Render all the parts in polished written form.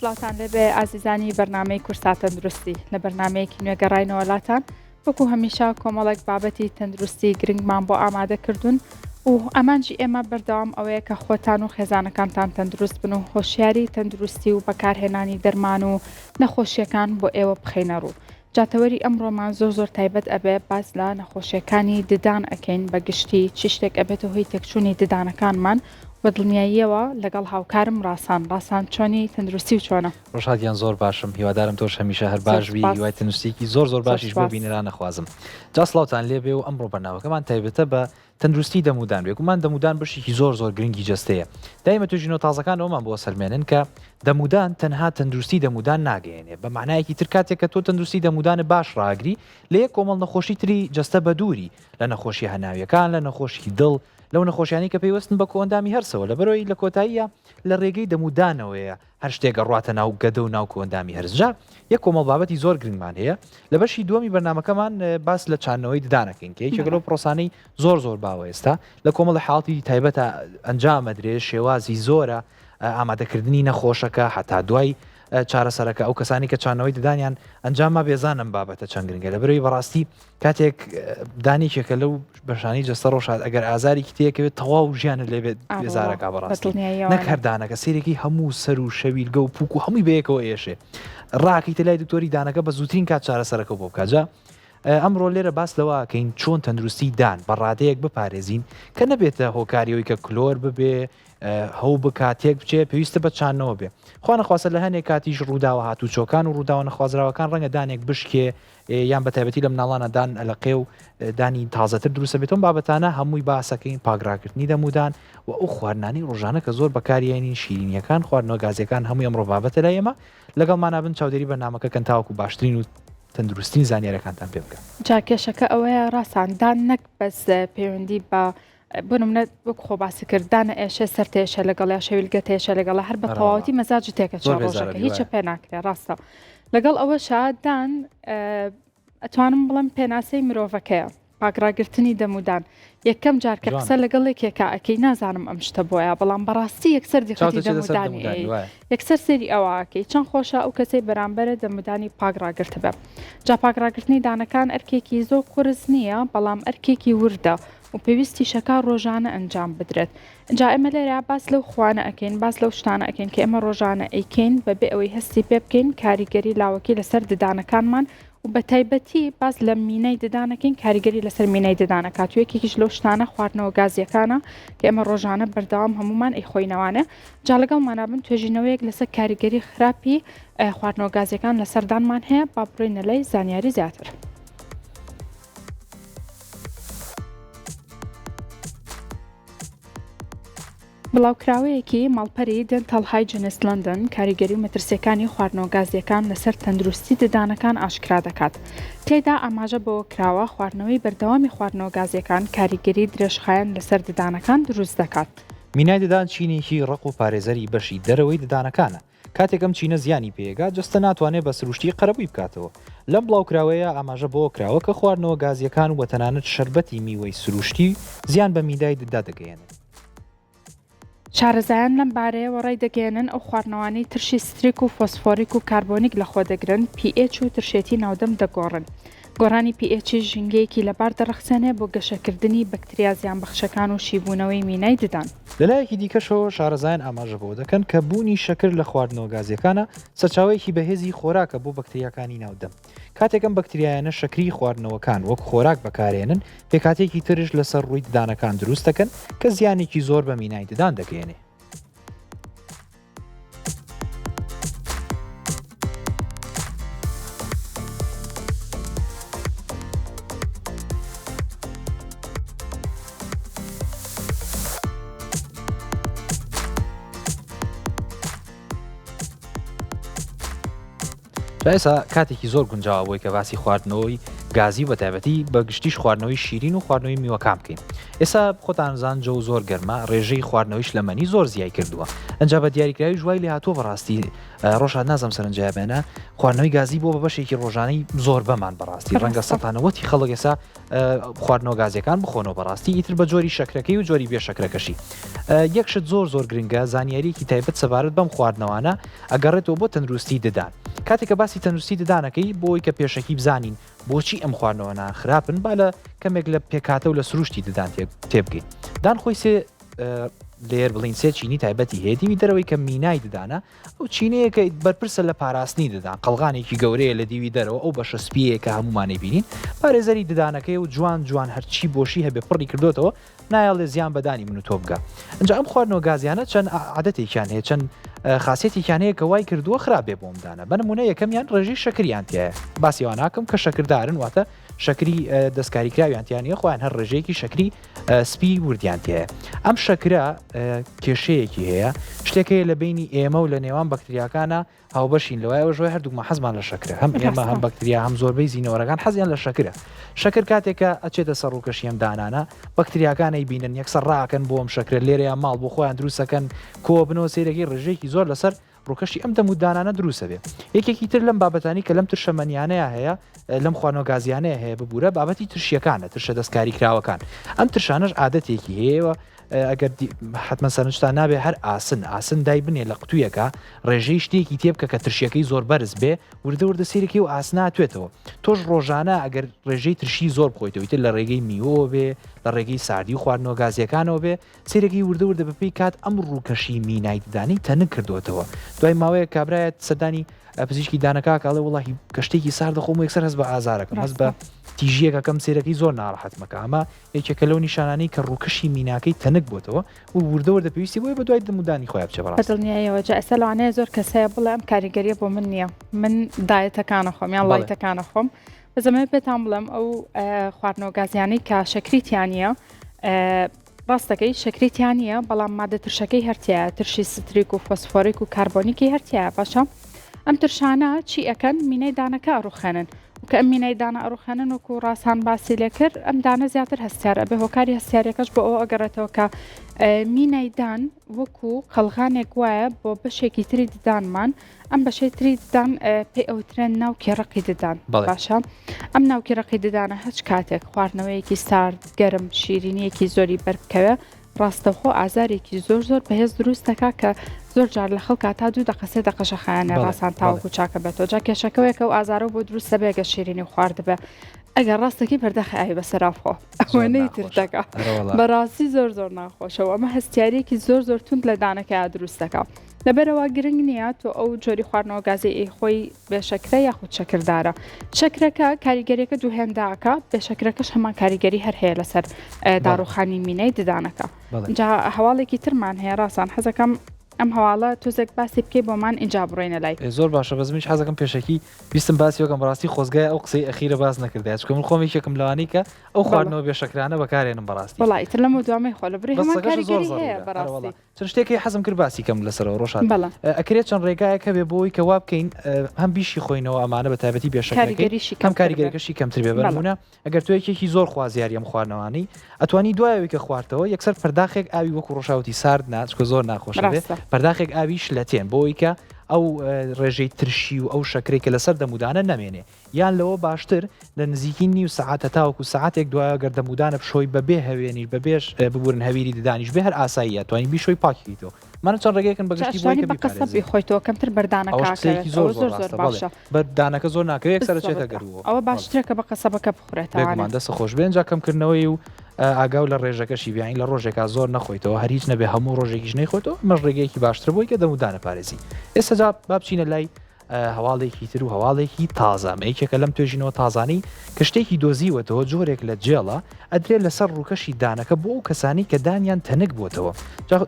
سڵاتان لەبێ ئازیزانی بەرنامەی کورسا تەندروستی لە بەرنمەیەکی نوێگەڕینەوە لاتان وەکو هەمیشە کۆمەڵێک بابەتی تەندروستی گرنگمان بۆ ئامادە کردوون و ئەمانجی ئێمە بەردەوام ئەوەیە کە خۆتان و خێزانەکانتان تەندروست بن و هۆشیاری تەندروستی و بەکارهێنانی دەرمان و نەخۆشیەکان بۆ ئێوە بخەینە ڕوو. جاتەوەری ئەمڕۆمان زۆر تایبەت ئەبێ باز لە نەخۆشیەکانی ددان ئەکەین بە گشتی چی شتێک ئەبێتە هۆی تێکچوونی ددانەکانمان بەدڵنیاییەوە لەگەڵ هاوکارم ڕاسان چۆنی تەندروستی و چۆنە. ڕۆژهادیان زۆر باشم، هیوادارم تۆش هەمیشە هەر باشبی، هیوای تەندروستیکی زۆر باشیش بۆ بینەران نەخوازم. جا سڵاوتان لێبێ و ئەمڕۆ بەرنامەکەمان تایبەتە بە تەندروستی دەمودان بێ. گومان دەمودان بەشێکی زۆر گرنگی جەستەیە. دایمە توێژینەوە تازەکان ئەومان بۆ سەرمێنن کە دەمودان تەنها تەندروستی دەمودان ناگەیەنێ. بە معنایەکی تر کاتێک کە تۆ تەندروستی دەمودانە باش ڕاگری لە یەک کۆمەڵ نەخۆشی تری جەستە بە دووری لە نەخۆشی هەناویەکان، لە نەخۆشی دڵ، لەو نەخۆشیانی کە پێیوەستن بە کۆندامی هەرسەوە لە بەرەوەی لە کۆتاییە لە ڕێگەی دەمودانەوەیە هەر شتێکە ڕاتە ناو گەدە و ناو کۆندامی هەرزجا. یەک کۆمەڵ بابەتی زۆر گرنگمان هەیە لە بەشی دووەمی بەرنامەکەمان باس لە چانەوەی ددانەکەین کە یەکێک لەو پرۆسانەی زۆر باوە ئێستا لە کۆمەڵی حاڵی تایبەتە ئەنجامەدرێ شێوازی زۆرە ئامادەکردنی نەخۆشەکە هەتا دوای چارەسەرەکە ئەو کەسانی کە چانەوەی ددانیان ئەنجامما بێزانم بابەتە چەند گرنگە لە بەرەوەی بەڕاستی کاتێک دانێکێکە لەو بەشانی جەستە ڕۆژات ئەگەر ئازارێکی تێکەوێت تەواو ژیانت لێ بێزارەکە بەڕاستی نەک هەردانەکە سێرێکی هەموو سەر و شەویلگە و پووک و هەمووی بەیەکەوە ئێشێ ڕاکەیتە لای دکتۆری دانەکە بە زووترین کات چارەسەرەکە بۆ بکجا. ئەمڕۆ لێرە باس لەوەکەین چۆن تەندروستی دان بە ڕادەیەک بپارێزین کە نەبێتە هۆکاریەوەی کە کلۆر ببێ هەوو بکاتێک بچێ پێویستە بە چانەوە بێ. خوا نەخواستە لە هەنێک کاتیش ڕووداوە هاتوو چۆکان و ڕووداوە نەخوازراوەکان ڕەنگە دانێک بشکێ یان بەتایبەتی لە مناڵانە دان ئەلقێ و دانی تازەتر دروستە بێتەوە بابەتانە هەمووی باسەکەین پاگراکردنی دەمودان و ئەو خواردنانی ڕۆژانە کە زۆر بەکارێنین شیرینیەکان خواردنەوە گازیەکان هەمووی ئەمڕۆ بابەتە لای ئێمە لەگەڵمانە بن چاودێری بەرنامەکە کەن تاوەکو باشترین و تەندروستین زانیاریەکانتان پێ بکەن. جاکێشەکە ئەوەیە ڕاستاندان نەک بەس پەیوەندی بە بنمونە وەک خۆباسیکرددانە ئێشە سەر تێشە لەگەڵ شەویلگە تێشە لەگەڵە هەر بە تەواوەتی مەزاج تێکە ڕۆژەکە هیچە پێ ناکرێ ڕاستە لەگەڵ ئەوە شادان ئەتوانم بڵم پێناسەی مرۆڤەکەیە پاگراگرتنی دەمودان یەکەم جار کە قسە لەگەڵێکێکە ئەەکەی نازانم ئەم شتە بۆیە بەڵام بەڕاستی یەکسەر دیخەتی دەمودانی یەکسەر سێری ئەوەکەی چەند خۆشە ئەو کەسەی بەرامبەرە دەمودانی پاگراگرت بە جا پاگراگرتنی دانەکان ئەرکێکی زۆر قورس نییە بەڵام ئەرکێکی وردە و پێویستی شەکار ڕۆژانە ئەنجام بدرێت. جا ئێمە لێرە باس لەو خوانە ئەەکەین باس لەو شتانە ئەەکەین کە ئێمە ڕۆژانە ئەیکەین بەبێ ئەوەی هەستی پێ بکەین کاریگەری لاوەکی لەسەر ددانەکانمان و بە تایبەتی باس لە مینەی ددانەکەین کاریگەری لەسەر مینەی ددانەکات و یەکێکیش لەو شتانە خواردنەوە گازیەکانە کە ئێمە ڕۆژانە بەردەوام هەمومان ئەیخۆینەوانە جا لەگەڵمانابن توێژینەوەیەک لەسەر کاریگەری خراپی خواردنەوە گازیەکان لەسەردانمان هەیە با بڕۆینە لای زانیاری زیاتر. بڵاوکراوەیەکی ماڵپەری دنتال هایجنس لندن کاریگەری و مەترسیەکانی خواردنەوە گازیەکان لەسەر تەندروستی ددانەکان ئاشکرا دەکات. تێدا ئاماژە بۆ کراوە خواردنەوەی بەردەوامی خواردنەوە گازیەکان کاریگەری درێژخایەن لەسەر ددانەکان دروست دەکات. مینای ددان چینێکی ڕق و پارێزەری بەشی دەرەوەی ددانەکانە. کاتێکم چینە زیانی پێگا جستە ناتوانێت بە سروشتی قەرەبووی بکاتەوە. لەم بڵاوکراوەیە ئاماژە بۆ کراوە کە خواردنەوە گازیەکان و بەتەنانەت شەربەتی میوەی سروشتی زیان بە میدای ددا دەگەێنێت. شارەزایان لەم بارەیەوە ڕێی دەگەێنن ئەو خواردنەوەی ترشی ستریک و فۆسفۆریک و کاربۆنیک لە خۆ دەگرن pH و ترشێتی ناودەم دەگۆڕن. گۆڕانی pH ژینگەیەکی لەبار دەڕەخسێنێ بۆ گەشەکردنی بەکتریا زیان بەخشەکان و شیبوونەوەی مینای ددان. لەلایەکی دیکەشەوە شارەزایان ئاماژە بۆ دەکەن کە بوونی شەکر لە خواردنەوە گازیەکانە سەرچاوەیەکی بەهێزی خۆراکە بۆ بەکتریاکانی ناودەم. کاتێکم بەکتریایانە شەکری خواردنەوەکان وەک خۆراک بەکارێنن پێکاتێکی ترش لەسەر ڕووی ددانەکان دروست دەکەن کە زیانێکی زۆر بە مینای ددان دەگەێنێ. ئێستا کاتێکی زۆر گونجاوە بۆی کە باسی خواردنەوەی گازی بە تایبەتی بە گشتیش خواردنەوەی شیرین و خواردنەوەی میوەکان بکەین. ئێستا خۆتانزان جە و زۆر گەرمە ڕێژەی خواردنەوەیش لە مەنی زۆر زیای کردووە. ئەنجا بە دیاریکراوی ژوای لێ هاتووە بەڕاستی ڕۆژهات نازەم سەرنجای بێنە خواردنەوەی گازی بۆ بە بەشێکی ڕۆژانەی زۆر بەمان بەڕاستی ڕەنگە سەتانەوەتی خەڵک ئێستا خواردنەوە گازیەکان بخۆنەوە بەڕاستی ئیتر بە جۆری شەکرەکەی و جۆری بێشەکرەکەشی. یەکشت زۆر گرنگە زانیاریکی تایبەت سەبارەت بەم خواردنەوانە ئەگەڕێتەوە بۆ تەندروستی ددان. کاتێککە باسی تەندروستی ددانەکەی بۆی کە پێشەکی بزانین بۆچی ئەم خواردنەوەنان خراپن با لە کەمێک لە پێکاتە و لە سروشتی ددان تێبگەین. دان خۆی سێ لێر بڵین سێ چینی تایبەتی هێدیوی دەرەوەی کە مینای ددانە ئەو چینەیەکە بەرپرسە لە پاراستنی ددان قەڵغانێکی گەورەیە لە دیوی دەرەوە ئەو بەشە سپیەیە کە هەمومانەی بینین پارێزەری ددانەکەی و جوان هەرچی بۆشی هەبێ پڕی کردوتەوە نایڵێ زیان بەدانی من و تۆ بگە. ئەنجا ئەم خواردنەوە گازیانە چەند عادەتێکیان هەیە چەند خاصێتێکیان هەیە کە وای کردووە خراپێ بۆمدانە بەنمونە یەکەمیان ڕێژەی شەکریان تایە باسیەوە ناکەم کە شەکردارن واتە شەکری دەستکاریکراویانتیانە خۆیان هەر ڕێژەیەکی شەکری سپی وردیانتیایە. ئەم شەکرا کێشەیەکی هەیە شتێکەیە لە بینی ئێمە و لە نێوان بەکتریاکانە هاوبەشین لەوایەوە ژۆی هەردووکمە حەزمان لە شەکرە هەم ئێمە هەم بەکتریا هەم زۆربەی زینەوەرەکان حەزیان لە شەکرە. شەکر کاتێکە ئەچێتە سەر ڕووکەشی ئەم دانانە بەکتریاکانی بینن یەکسەر ڕاکەن بۆ ئەم شەکرە لێرەیان ماڵ بۆ خۆیان دروستەکەن کۆ بنەوە سێرەکەی ڕێژەیەکی زۆر لەسەر ڕووکەشی ئەم دەمودانانە دروستە بێ. یەکێکی تر لەم بابەتانی کە لەم ترشەمەنیانەیە هەیە لەم خواردنەوە گازیانەیە هەیە ببوورە بابەتی ترشیەکانە ترشە دەستکاری کراوەکان. ئەم ترشانەش عادەتێکی هەیەوە ئەگەر حتممە سەرنجتان نابێ هەر ئاسن دای بنێ لە قوتوویەکە ڕێژەی شتێکی تێبکە کە ترشیەکەی زۆر بەرز بێ وردە سیرەکەی و ئاسناتوێتەوە تۆش ڕۆژانە ئەگەر ڕێژەی ترشی زۆر بخۆیتەوەیتر لە ڕێگەی میوە بێ لە ڕێگەی ساردی و خواردنەوە گازیەکانەوە بێ سیرەکەی وردە بەپی کات ئەم ڕووکەشی مینای ددانی تەنک کردوتەوە. دوای ماوەیە کابرایەت سەردانی پزیشکی دانەکە کاڵێ وڵی کەشتێکی سارد دەخۆم و یەکسەر هەست بە ئازارەکەم هەست بە تیژیەکەکەم سێرەکەی زۆر ناڕەحەت مەکە ئەمە یەکێکە لەو نیشانانەی کە ڕووکەشی میناکەی تەنک بۆتەوە و وردە پێویستی بۆی بە دوای دەمودانی خۆیان بچێ بەڕاست. دڵنیایەوە جا ئێستا لەوانەیە زۆر کەسەیە بڵێ ئەم کاریگەریە بۆ من نییە من دایەتەکانە خۆم یان لایتەکانە خۆم بەزەمە پێتان بڵێم ئەو خواردنەوە گازیانەی کە شەکریتیانە ڕاستەکەی شەکریتیانە بەڵام مادە ترشەکەی هەرتیە ترشی ستریک و فۆسفۆریک و کاربۆنیکی هەرتیە باشە ئەم ترشانە چی ئەەکەن مینەی دانەکە ئەڕوخێنن وکە ئەم مینەی دانە ئەڕوخێنن وکو ڕاستان باسی لێ کرد ئەم دانە زیاتر هەستیارە بە هۆکاری هەستیارەکەش بۆ ئەو ئەگەڕێتەوە کە مینەی دان وەکو قەڵغانێک وایە بۆ بەشێکی تری ددانمان ئەم بەشەی تری ددان پێی ئەوترێن ناو کێڕقی ددان باشە ئەم ناو کێڕقی ددانە هەچ کاتێک خواردنەوەیەکی سارد گەرم شیرینیەکی زۆری بەربکەوە ڕاستەخۆ ئازارێکی زۆر بەهێز دروست دەکا کە زۆر جار لە خەڵکە تا 2 دقە 3 دقەشە خایانە ڕاستان تاوەکو چاکە بێتەوە جا کێشەکەوەیەکە و ئازارە بۆ دروستە بێگە شیرینی خوارد بە ئەگەر ڕاستەکەی بەردەخی ئاوی بەسەرافخۆ ئەوەنەی تردەکە بەڕاستی زۆر ناخۆشەوە ئەمە هەستیارێکی زۆر تونند لە دانەکە دروست دەکا لەبەرەوە گرنگ نییە تۆ ئەو جۆری خواردنەوە گازی خۆی بێشەکرە یاخود شەکردارە شەکرەکە کاریگەریەکە دووهێنداکە بێشەکرەکەش هەمان کاریگەری هەر هەیە لەسەر داڕوخانی مینەی ددانەکە جا هەواڵێکی ترمان هەیە ڕاستان حەزەکەم ئەم هەواڵە تۆزێک باسی بکەی بۆمان ئینجا بڕۆینە لای زۆر باشە بەزمیش حەزەکەم پێشەکی بیستم باسیەکەم بەڕاستی خۆزگای ئەو قسەی ئەخیرە باز نەکردای چکە من خۆم یەکێکم لەوانی کە ئەو خواردنەوە بێشەکرانە بەکارێنم بەڕاستی وڵی تر لەمە دوامەی خۆ لە بڕی هەمان کاریگەری هەیە بەڕاستی چەند شتێکی حەزم کرد باسی کەم لەسەرەوە ڕۆژان ئەکرێت چەند ڕێگایەکە بێ بۆی کە وا بکەین هەم بیشی خۆینەوە ئەمانە بە تایبەتی بێشەکەی کەم کاریگەریەکەشی کەمتر بێ بەنمونە ئەگەر تۆ یەکێکی زۆر خوازیاری ئەم خواردنەوەی ئەتوانی دوایەوەی کە خواردەوە یەکسەر پەرداخێک ئاوی وەکو ڕۆژاوتی سارد ناچکە زۆر ناخۆشە بێت پەرداخێک ئاویش لە تێن بۆی کە ئەو ڕێژەی ترشی و ئەو شەکرێکە لەسەر دەمودانە نەمێنێ یان لەوە باشتر لە نزیکی نیو سعاتە تاوەکو سعاتێک دوایە گەردەمودانە بشۆی بەبێ هەوێنیش بەبێش ببورن هەویری ددانیش بێ هەر ئاساییە توانین بیشۆی پاکیتەوە مانە چەند ڕێگەکەن بەگشتی بۆی بەقەسەبی خۆیتەوە کەمتر بەردانەکە زۆر باشە بەردانەکە زۆر ناکەوێت یەکسەر چێتە گەروەوە ئەوە باشترێکە بە قەسەبەکە بخورێتەوە دەستە خۆش بێن جا کەمکردنەوەی و ئاگاو لە ڕێژەکەشی بیاین لە ڕۆژێکا زۆر نەخۆیتەوە هەریچ نەبێ هەموو ڕۆژێکیش نەیخۆیتەوە مەش ڕێگەیەکی باشتر بۆی کە دەمودانە پارێزی ئێستا جا با بچینە لای هەواڵێکی تر و هەواڵێکی تازەمەیەکێکە لەم توێژینەوە تازانی کە شتێکی دۆزیوەتەوە جۆرێک لە جێڵە ئەدرێت لەسەر ڕووکەشی دانەکە بۆ ئەو کەسانی کە دانیان تەنک بووتەوە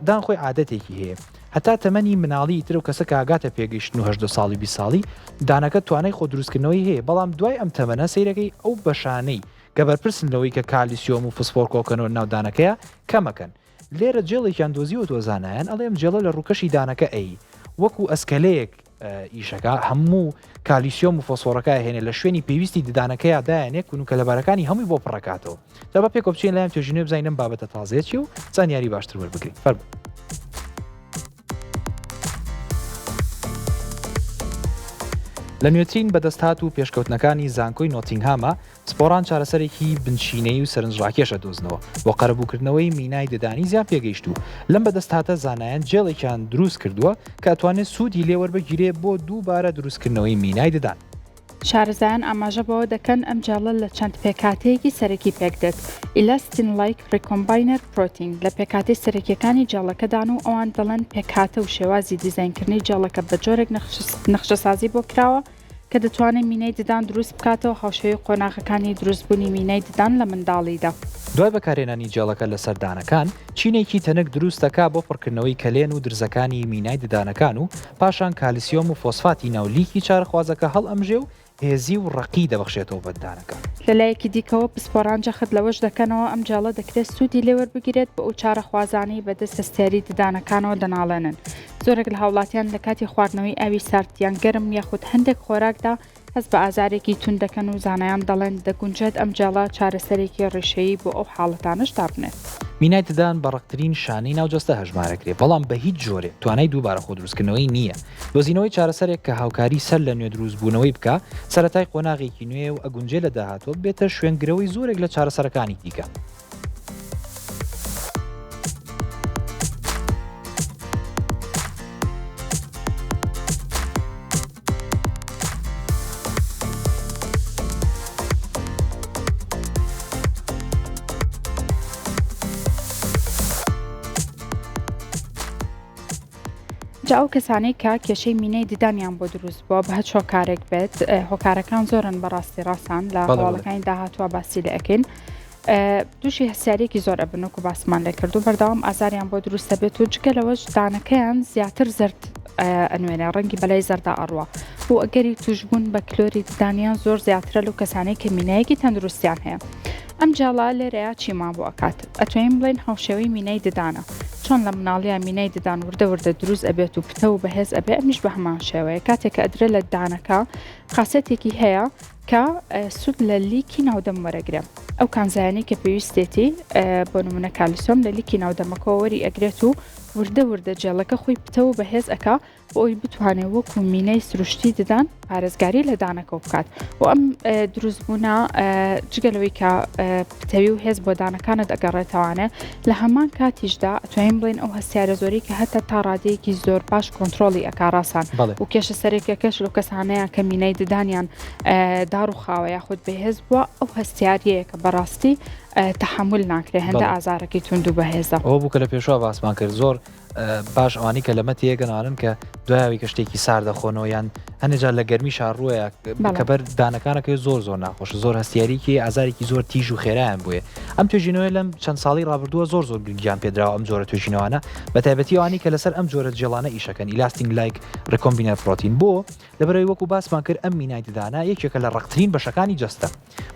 دان خۆی عادەتێکی هەیە هەتا تەمەنی مناڵی تر و کەسە کاگاتە پێگەیشتن و 18 ساڵی 20 ساڵی دانەکە توانای خۆ دروستکردنەوەی هەیە بەڵام دوای ئەم تەمەنە سیرەکەی ئەو بەشانەی گە بەرپرسنەوەی کە کالیسیۆم و فسفۆر کۆکەنەوە ناودانەکەیە کەمەکەن لێرە جێڵێکیان دۆزیوە تۆزانایان ئەڵێم جێڵە لە ڕووکەشی دانەکە ئەی وەکو ئەسکەلەیەک ئیشەکە هەموو کالیسیۆم و فۆسفۆرەکە هێنێ لە شوێنی پێویستی ددانەکەی دایانێک و کەلەبارەکانی هەمووی بۆ پڕکاتەوە تا بە پێکۆ بچین لایەن توێژینێ بزانینم بابەتە تازێکی و زانیاری باشتر وەربگرین فەرموو. لە نوێترین بەدەستهات و پێشکەوتنەکانی زانکۆی نۆتینگهامە سپۆران چارەسەرێکی بنشینەی و سەرنجڕاکێشە دۆزنەوە بۆ قەرەبووکردنەوەی مینای ددانی زیان پێگەیشت و لەم بەدەستهاتە زانایان جێڵێکیان دروست کردووە کە ئەتوانێت سوودی لێوەربگیرێ بۆ دووبارە دروستکردنەوەی مینای ددان. شارەزایان ئاماژە بەوە دەکەن ئەم جاڵە لە چەند پێکاتەیەکی سەرەکی پێکدێت ئیلاستین لایک ڕێکۆمباینەر پرۆتین لە پێکاتی سەرەکیەکانی جاڵەکەدان و ئەوان دەڵێن پێکاتە و شێوازی دیزاینکردنی جاڵەکە بە جۆرێک نەخشەسازی بۆ کراوە کە دەتوانێت مینای ددان دروست بکاتەوە هاوشێوەی قۆناغەکانی دروستبوونی مینای ددان لە منداڵیدا. دوای بەکارهێنانی جاڵەکە لە سەردانەکان چینێکی تەنک دروستەکە بۆ پڕکردنەوەی کەلێن و درزەکانی مینای ددانەکان و پاشان کالیسیۆم و فۆسفاتی ناولیکی چارەخوازەکە هەڵ ئەمژێ و هێزی و ڕقی دەبەخشێتەوە بەدانەکە. لەلایەکی دیکەوە پسپۆران جەخت لەوەش دەکەنەوە ئەم جاڵە دەکرێت سوودی لێوەربگیرێت بە ئەو چارەخوازانی بەدەست هەستیاری ددانەکانەوە دەناڵێنن. زۆرێک لە هاوڵاتیان لە کاتی خواردنەوەی ئاوی ساردیان گەرم یاخود هەندێک خۆراکدا هەست بە ئازارێکی تون دەکەن و زانایان دەڵێن دەگونجێت ئەم جاڵە چارەسەرێکی ڕێشەیی بۆ ئەو حاڵەتانش دابنێت. مینای ددان بە ڕقترین شانەی ناوجەستە هەژمارەکرێت بەڵام بە هیچ جۆرێ توانای دووبارە خۆ دروستکردنەوەی نییە. دۆزینەوەی چارەسەرێک کە هاوکاری سەر لە نوێ دروستبوونەوەی بکە سەرەتای قۆناغێکی نوێ و ئەگونجێ لە داهاتوە بێتە شوێنگرەوەی زۆرێک لە چارەسەرەکانی دیکە. جا ئەو کەسانەی کە کێشەی مینەی ددانیان بۆ دروست بووە بە هەچ هۆکارێک بێت هۆکارەکان زۆرن بەڕاستی ڕاستان لە هەواڵەکانی داهاتوە باسی لە ئەکەین دووشی هەسیارێکی زۆر ئەبنک و باسمان لێ کردو بەردەوام ئازاریان بۆ دروستە بێت و جگە لەوەش دانەکەیان زیاتر زرد ئەنوێنێ ڕەنگی بەلای زەردا ئەڕوە و ئەگەری توشبوون بە کلۆری ددانیان زۆر زیاترە لەو کەسانەی کە مینایەکی تەندروستیان هەیە. ئەم جاڵا لێرەیە چیمان بۆ ئەکات ئەتوانین بڵێن هاوشێوەی مینای ددانە چۆن لە مناڵیان مینای ددان وردە دروست ئەبێت و پتە و بەهێز ئەبێ ئەمیش بە هەمان شێوەیە کاتێک کە ئەدرێت لە ددانەکە خاصەتێکی هەیە کە سوود لە لیکی ناودەم وەرەگرێ ئەو کانزایانی کە پێویستێتی بۆ نمونە کالیسۆم لە لیکی ناودەمەکەوە وەری ئەگرێت و وردە جێڵەکە خۆی پتە و بەهێز ئەکا بۆ ئەوی بتوانێت وەکو مینەی سروشتی ددان پارێزگاری لە دانەکە بکات و ئەم دروستبوونا جگەلەوەی کە پتەوی و هێز بۆ دانەکانت ئەگەڕێتەوانێ لە هەمان کاتیشدا ئەتوانین بڵێن ئەو هەستیارە زۆری کە هەتا تا ڕادەیەکی زۆر باش کۆنتترۆلی ئەکاراسان و کێشە سەرێکەکەش لە کەسانەیە کە مینەی ددانیان دار و خاوە یاخود بەهێز بووە ئەو هەستیاریەیە کە بەڕاستی تحمل ناکرێ هەندە ئازارەکەی تونند و بەهێزە ئەو بوو کە لە پێشوا باسمان کرد زۆر باش ئەوانی کە لەمە تێگەنانن کە دوایەوەی کە شتێکی ساردەخۆنەوە یان هەنێجار لە گەرمی شارڕوەیە کە بەر دانەکانەکەی زۆر ناخۆش زۆر هەستیاریکی ئازارێکی زۆر تیژ و خێرایان بووە ئەم توێژینەوەی لەم چەند ساڵی ڕابردووە زۆر گرنگیان پێدراوە ئەم جۆرە توێژینەوەانە بە تایبەتی ئەوانی کە لەسەر ئەم جۆرە جێڵانە ئیشەکەن ئیلاستینگ لایک ڕێکۆمبینەر پرۆتین بۆ لەبەرەوەی وەکو باسمان کرد ئەم مینای ددانە یەکێکە لە ڕقترین بەشەکانی جەستە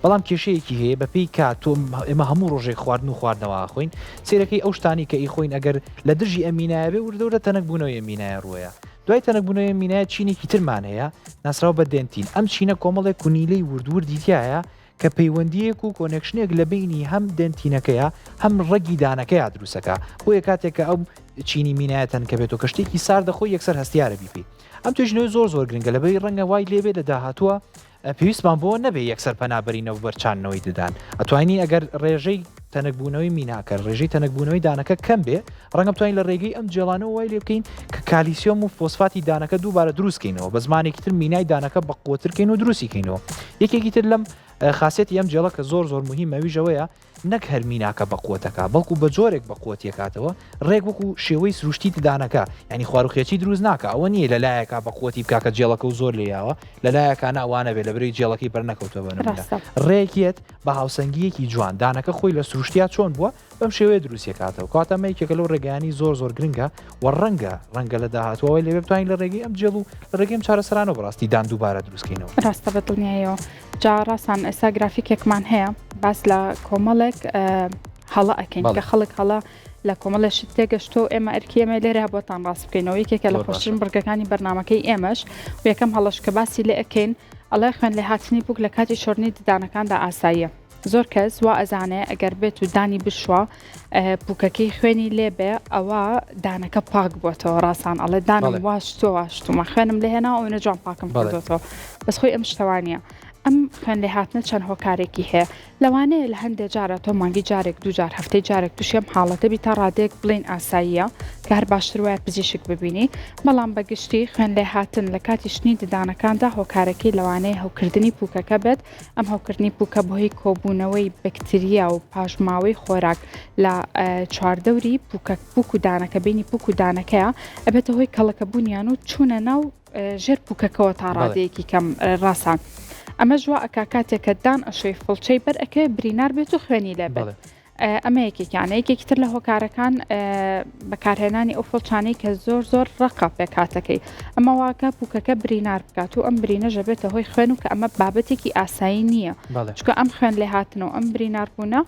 بەڵام کێشەیەکی هەیە بەپێی کات تۆ ئێمە هەموو ڕۆژێک خواردن و خواردنەوە خۆین سیرەکەی ئەو شتانی کە ئیخۆین ئەگەر لە دژی ئەمینایە بێ وردەورە تەنەک بوونەوەی مینایە ڕوویە دوای تەنەک بوونەوەی مینایە چینێکی ترمان هەیە ناسرااو بە دێنتین ئەم چینە کۆمەڵێک کونیلەی وردیتیایە کە پەیوەندیەک و کۆنێکشنێک لە بینی هەم دێنتینەکەیە هەم ڕەگی دانەکەیە دروستەکە بۆ یە کاتێک کە ئەو چینی مینایەتەن کە بێتەوە کەشتێکی ساردەخۆی یەکسەر هەستیارە بیپی ئەم توێژینەوەی زۆر گرنگە لەبەری ڕەنگە وای لێبێ لە داهاتووە پێویستمان بۆ نەبێ یەکسەر پەنابەرینەوە بەرچانەوەی ددان ئەتوانین ئەگەر ڕێژەی تەنەکبوونەوەی میناکە ڕێژەی تەنەکبوونەوەی دانەکە کەم بێ ڕەنگە بتوانین لە ڕێگەی ئەم جێڵانەوە وای لێ بکەین کە کالیسیۆم و فۆسفاتی دانەکە دووبارە دروستکەینەوە بە زمانێکی تر مینای دانەکە بە قوترکەین و دروستیکەینەوە یەکێکی تر لەم خاصێتی ئەم جێڵە کە زۆر مهمەویژەوەیە نەک هەرمیناکە بە قوتەکە بەڵکو بە جۆرێک بە قوتیەکاتەوە ڕێک وەکو شێوەی سروشتی دانەکە ینی خواروخێکی دروست ناکە ئەوە نییە لەلایەکە بە قوتی بکاکە جێڵەکە و زۆر لێیاوە لەلایەکانە ئەوانە بێ لە بری جێڵەکەی بەرنەکەوتەوە بنەوە ڕێکێت بە هاوسەنگیەکی جوان دانەکە خۆی لە سروشتیا چۆن بووە بەم شێوەیە دروستیەکاتەوە کاتەمەیەکێکە لەو ڕێگەیانی زۆر گرنگە و ڕەنگە لە داهاتوەوەی لەوێ بتوانین لە ڕێگەی ئەم جێڵ و لە ڕێگەم چارەسەرانەوە بەڕاستی دان دووبارە دروستکەینەوە ڕاستە بە دڵنیایەوە جا ڕاستان ئێستا گرافیکێکمان هەیە باس لە کۆمەڵێک هەڵە ئەەکەین کە خەڵک هەڵە لە کۆمەڵەشت تێگەشتۆ ئێمە ئەرکێمە لێرە بۆتان ڕاست بکەینەوە یەکێکە لە خۆشترین بڕگەکانی بەرنامەکەی ئێمەش و یەکەم هەڵەش کە باسی لێ ئەکەین ئەڵێ خوێن لێ هاتنی بووک لە کاتی شۆرنی ددانەکاندا ئاساییە زۆر کەس وا ئەزانێ ئەگەر بێت و دانی بشوە بووکەکەی خوێنی لێبێ ئەوە دانەکە پاک بۆتەوە ڕاستان ئەڵێ دانم واشتومە خوێنم لێ هێنا و نەجوان پاکم کردوەوە بەس خۆی ئەم شتەوانە ئەم خوێن لێ هاتنە چەند هۆکارێکی هەیە لەوانەیە لە هەندێک جارە تۆ مانگی جارێک دوجار هەفتەی جارێک تووشێم حاڵەتەبی تا ڕادێک بڵین ئاساییە کە هەر باشتر وایە پزیشک ببینی بەڵام بەگشتی خوێن لێ هاتن لە کاتی شتنی ددانەکاندا هۆکارەکەی لەوانەیە هەوکردنی پووکەکە بێت ئەم هەوکردنی پووکە بۆهی کۆبوونەوەی بەکتریا و پاژماوەی خۆراک لە چواردەوری پووک و دانەکە بینی پووک و دانەکەیە ئەبێتە هۆی کەڵەکەبوونیان و چوونە ناو ژێر پووکەکەەوە تا ڕادەیەکی کەم ڕاستان ئەمە ژوا ئەکا کاتێکە دان ئەشەی فڵچەی بەر ئەکە برینار بێت و خوێنی لێبێت ئەمە یەکێکیانە یەکێکی تر لە هۆکارەکان بەکارهێنانی ئەو فڵچانەی کە زۆر ڕقە پێکاتەکەی ئەمە واکە پووکەکە برینار بکات و ئەم برینەژە بێتە هۆی خوێن و کە ئەمە بابەتێکی ئاسایی نییە چکە ئەم خوێن لێ هاتنەوە ئەم بریناربوونە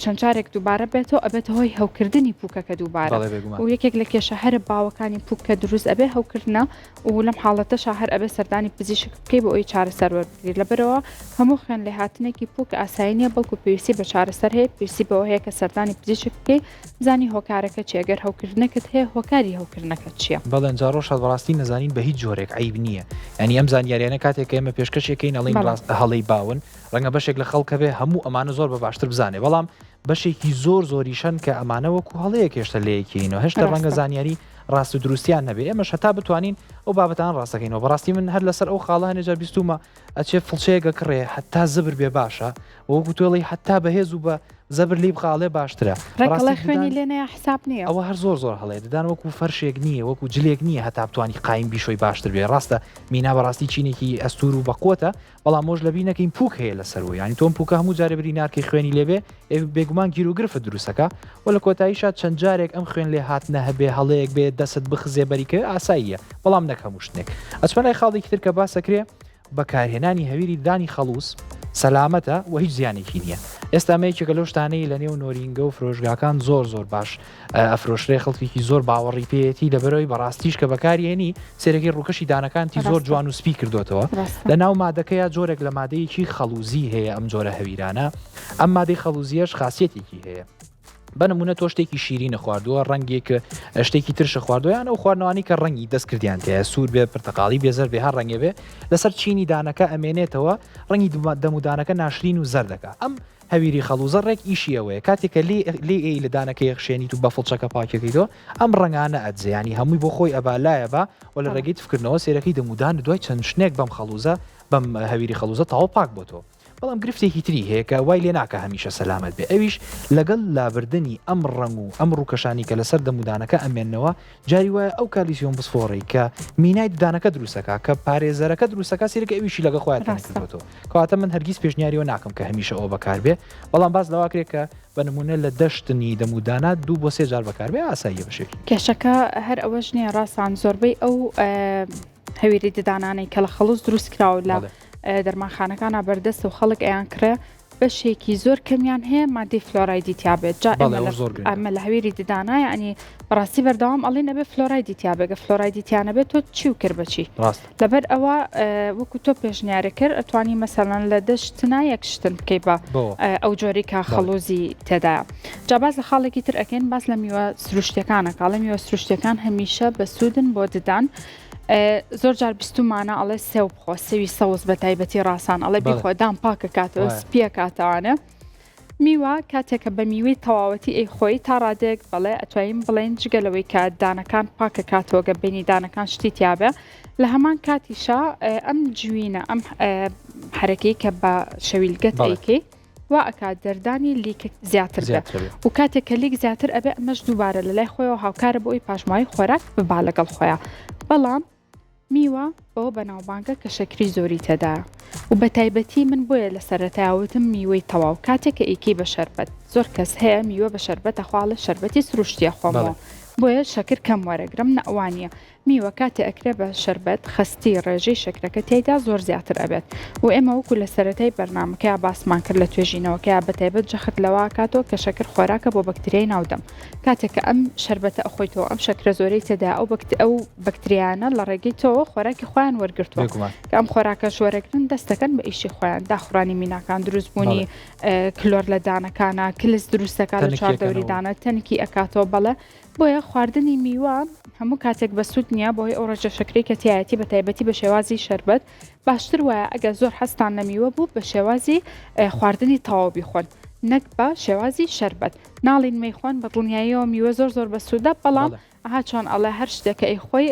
چەند جارێک دووبارە بێتەوە ئەبێتە هۆی هەوکردنی پووکەکە دووبارە و یەکێک لە کێشە هەر باوەکانی پووکە دروست ئەبێ هەوکردنە و لەم حاڵەتە شاهر ئەبێ سەردانی پزیشک بکەی بۆ ئەوی چارەسەر وەربگری لەبەرەوە هەموو خوێن لێ هاتنێکی پووک ئاسایی نیە بەڵکو پێویستی بە چارەسەر هەیە پێویستی بەوە هەیە کە سەردانی پزیشک بکەی بزانی هۆکارەکە چی ئەگەر هەوکردنەکەت هەیە هۆکاری هەوکردنەکە چییە بەڵێن جاڕۆژ بەڕاستی نەزانین بە هیچ جۆرێک عیب نییە ینی ئەم زانیاریانە کاتێک ئێمە پێشکەشێکەکەین ئەڵین هەڵەی باون ڕەنگە بەشێک لە خەڵکە بێ هەموو ئەمانە زۆر بە باشتر بزانێ بەڵام بەشێکی زۆریشەن کە ئەمانە وەکو هەڵەیەک هێشتا لەیەکینەوە هێشتا ڕەنگە زانیاری ڕاست و دروستیان نەبێ ئێمە هەتا بتوانین ئەو بابەتان ڕاستەکەینەوە بەڕاستی من هەر لەسەر ئەو خاڵە هەنێجار بیستومە ئەچێ فڵچەیەکە کڕێ هەتا زبر بێ باشە وەکو تۆڵی هەتا بەهێز و بە زەبر لی بخاڵێ باشترە خوێنی لێنەیە حساب نییە ئەوە هەر زۆر هەڵەیە ددان وەکو فەرشێک نییە وەکو جلێک نییە هەتا بتوانی قایم بیشۆی باشتر بێ ڕاستە مینا بەڕاستی چینێکی ئەستور و بەقوتە بەڵام مۆژ لە بینەکەین پووک هەیە لەسەرەوە ینی تۆم پووکە هەموو جارێ برینارکی خوێنی لێبێ بێگومان گیر و گرفە دروستەکە و لە کۆتاییشات چەند جارێک ئەم خوێن لێ هاتنە هەبێ هەڵەیەک بێ دەست بخزێ بەریکە ئاساییە بەڵام نەکەم شتێک ئەچمە لای خاڵێکی تر کە باسەکرێ بەکارهێنانی هەویری دانی خەڵوس سەلامەتە و هیچ زیانێکی نییە ئێستا مەیەکێکە لەو شتانەی لە نێو نۆرینگە و فرۆشگاکان زۆر باش ئەفرۆشرێ خەڵکێکی زۆر باوەڕی پێەتی لەبەرەوەی بەڕاستیش کە بەکارهێنی سێرەکەی ڕووکەشی دانەکانتی زۆر جوان و سپی کردوتەوە لە ناو مادەکەیە جۆرێک لە مادەیەکی خەڵوزی هەیە ئەم جۆرە هەویرانە ئەم مادەی خەڵوزیەش خاصیەتێکی هەیە بەنمونە تۆ شتێکی شیرینە خواردووە ڕەنگێک شتێکی ترشە خواردویان ئەو خواردنەوەی کە ڕەنگی دەستکردیان تەیە سوور بێ پرتەقاڵی بێزەر بێ هەر ڕەنگێ بێ لەسەر چینی دانەکە ئەمێنێتەوە ڕەنگی دەمودانەکە ناشرین و زەردەکە ئەم هەویری خەڵوزە ڕێک ئیشی ئەوەیە کاتێکە لێ لە دانەکەی خشێنیت و بە فڵچەکە پاکەکەیتەوە ئەم ڕەنگانە ئەجزیانی هەمووی بۆ خۆی ئەبالایە بە و لە ڕێگەی تفکردنەوە سێرەکەی دەمودان دوای چەند شنێک بەم خەڵوزە بەم هەویری خەڵوزە تاوا پاک بۆتەوە بەڵام گرفتێکی تری هەیە کە وای لێ ناکە هەمیشە سەلامت بێ ئەویش لەگەڵ لابردنی ئەم ڕنگ و ئەم ڕووکەشانی کە لەسەر دەمودانەکە ئەمێنەوە جاری وایە ئەو کالیسیۆم بسفۆڕی کە مینای دانەکە دروستەکە کە پارێزەرەکە دروستەکە سیرەکە ئەویشی لەگە خۆیان کردوەوە کەواتە من هەرگیز پێشنیاریەوە ناکەم کە هەمیشە ئەو بەکار بێ بەڵام باز لەواکرێت کە بە نمونە لە دەشتنی دەمودانات 2 بۆ 3 جار بەکار بێ ئاساییە بەشێکی کێشەکە هەر ئەوەش نییە ڕاستان زۆربەی ئەو هەویری ددانانەی کە لە خەڵوز دروست کراوە لە دەرمانخانەکانە بەردەست و خەڵک ئەیان کرێ بەشێکی زۆر کەمیان هەیە مادەی فلۆرایدی تیابێت جا ئەمە لە هەویری ددانایە ئەنی بەڕاستی بەردەوام ئەڵێن ئەبێ فلۆرایدی تیابێگە فلۆرایدی تیانەبێت تۆ چی و کرد بەچی لەبەر ئەوە وەکو تۆ پێشنیارە کرد ئەتوانی مەسەڵەن لە دەشتنا یەکشتن بکەی بە ئەو جۆری کا خەڵوزی تێدایە جا باز لە خاڵێکی تر ئەکەین باز لە میوە سروشتەکانە کاڵە میوە سروشتەکان هەمیشە بە سوودن بۆ ددان زۆر جار بیستمانە ئەڵێ سێو بخۆ سەوی سەوز بە تایبەتی ڕاستان ئەڵێ بیخۆ دام پاکە کاتەوە سپیە کاتەوانە میوە کاتێکە بە میوەی تەواوەتی ئەی خۆی تا ڕادێک بڵێ ئەتوانین بڵێن جگەلەوەی کە دانەکان پاکە کاتەوەگە بینی دانەکان شتی تیابێ لە هەمان کاتیشا ئەم جوینە ئەم حرەکەی کە بە شەویلگەت ئەیکەی وا ئەکات دەردانی لیک زیاتر بێ و کاتێک کە لیک زیاتر ئەبێ ئەمەش دووبارە لە لای خۆیەوە هاوکارە بۆ ئەوی پاشماوی خۆراک ببا لەگەڵ خۆیان بەڵام میوە بۆ بەناوبانگە کە شەکری زۆری تێدایە و بە تایبەتی من بۆیە لە سەرەتایاوتم میوەی تەواو کاتێک کە ئیکی بە شەربەت زۆر کەس هەیە میوە بە شەربەتە خواڵە شەربەتی سروشتیە خۆمەوە بۆیە شەکر کەم وەرەگرم نەوانە میوە کاتێ ئەکرێ بە شربەت خستی ڕێژەی شەکرەکە تێیدا زۆر زیاتر ئەبێت و ئێمە وەکو لە سەرەتای بەرنامەکە باسمان کرد لە توێژینەوەکە بەتایبەت جەخت لەوە کاتەوە کە شەکر خۆراکە بۆ بەکتریای ناودەم کاتێککە ئەم شربەتە ئەخۆیتەوە ئەم شەکرە زۆرەی تێدا ئەو بەکتریانە لە ڕێگەی تۆ خۆراکی خۆیان وەرگرتووە کە ئەم خۆراکە شوەرەگرن دەستەکەن بە ئیشی خۆیان داخڕانی میناکان دروستبوونی کلۆر لە دانەکانە کلس دروستەکە لە چواردەوریدانە تەنکی ئەکاتەوە بەڵێ بۆیە خواردنی میوە هەموو کاتێک بە سوود نییە بۆی ئەو ڕێژە شەکری کە تایەتی بە تایبەتی بە شێوازی شربەت باشتر وایە ئەگە زۆر هەستان نەمیوە بوو بە شێوازی خواردنی تاوە بیخۆن نەک بە شێوازی شربەت ناڵین مەیخۆن بە دڵنیاییەوە میوە زۆر زۆر بە سوودە بەڵام ئەها چۆن ئەڵێ هەر شتێکە ئەی خۆی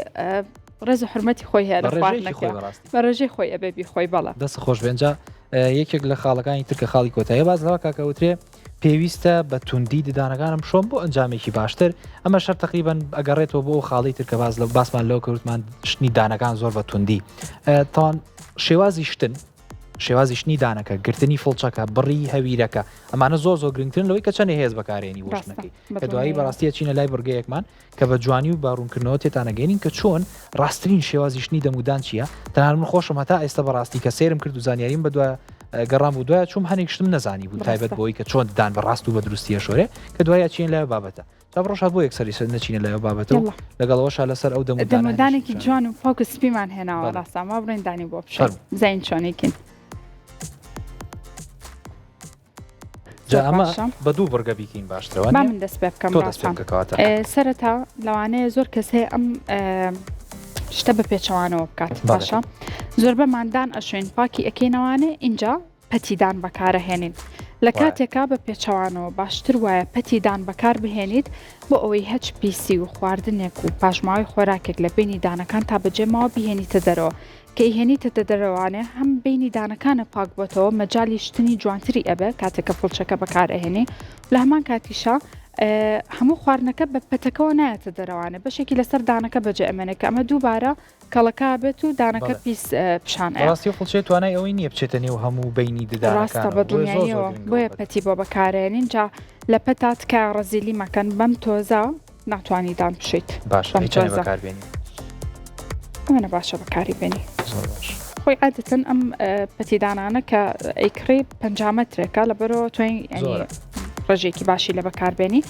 ڕێز و حرمەتی خۆی هەیە لە خواردنەکە بە ڕێژەی خۆی ئەبێ بیخۆی بەڵە دەست خۆش بێنجا یەکێک لە خاڵەکانی ترکە خاڵی کۆتایی باز لەوە کاکەوترێ پێویستە بە توندی ددانەکانم شۆم بۆ ئەنجامێکی باشتر ئەمە شەر تقریبان ئەگەڕێتەوە بۆ خاڵی ترکە باز لە باسمان لەو کەوتمان شتنی دانەکان زۆر بە توندی تاوان شێوازی شتن شێوازی شتنی دانەکە گرتنی فڵچەکە بڕی هەویرەکە ئەمانە زۆر زۆر گرنگترن لەوەی کە چەندێ هێز بەکارێنی وشنەکەی کە دوایی بەڕاستیە چینە لای بڕگەیەکمان کە بە جوانی و باڕوونکردنەوە تێتانەگەینین کە چۆن ڕاستترین شێوازی شتنی دەمودان چییە تەنان من خۆشم هەتا ئێستا بەڕاستی کە سێرم کرد و زانیاریم بەدوایە گەڕام بوو دوایە چوم هەنێک شتم نەزانی بوو تایبەت بۆی کە چۆن دان بە ڕاست و بە دروستیە شۆرێ کە دوایە چین لای بابەتە تا ڕۆژات بۆ یەکسەری سەر نەچینە لای بابەتە و لەگەڵەوەشا لەسەر ئەو دەمودانێکی جوان و فۆکس سپیمان هێناوە ڕاستاما بڕێندانی بۆ بشەر زین چۆنێکین ئەمە بە دوو بڕگە بیکەین باشترەوە من دەست پێ بکەم سەرەتا لەوانەیە زۆر کەس هەیە ئەم شتە بە پێچەوانەوە بکات باشە زۆر بە مادان ئەشوێن پاکی ئەکەینەوانێ اینجا پەتیدان بەکارەهێنین لە کاتێکا بە پێچەوانەوە باشتر وایە پەتیدان بەکار بهێنیت بۆ ئەوەی HPC و خواردنێک و پاژماوی خۆراکێک لە بینی دانەکان تا بەجێماوە بهێنیتە دەرەوە کە هێنیتە دەرەوانێ هەم بینی دانەکانە پاک بۆتەوە مەجای شتنی جوانتری ئەبێ کاتێکە فڵچەکە بەکارئێنی لە هەمان کاتیشا هەموو خواردنەکە بە پەتەکەەوە نایەتە دەرەوانێ بەشێکی لەسەر دانەکە بەجێ ئەمێنێک ئەمە دووبارە کەڵەکە بێت و دانەکە پیس پیشان ڕاستی فڵچێت توانای ئەوەی نییە بچێتە نێو هەموو بینی ڕاستە بە دڵنیاییەوە بۆیە پەتی بۆ بەکارێنین جا لە پەتات کە ڕەزیلی مەکەن بەم تۆزە ناتوانانی دان بشیت ئەمەە باشە بەکاری بێنی خۆی عادەتەن ئەم پەتیدانانە کە ئەیکڕی 5 مەترێکە لە بەرەوە توین ڕێژێکی باشی لە بەکاربێنی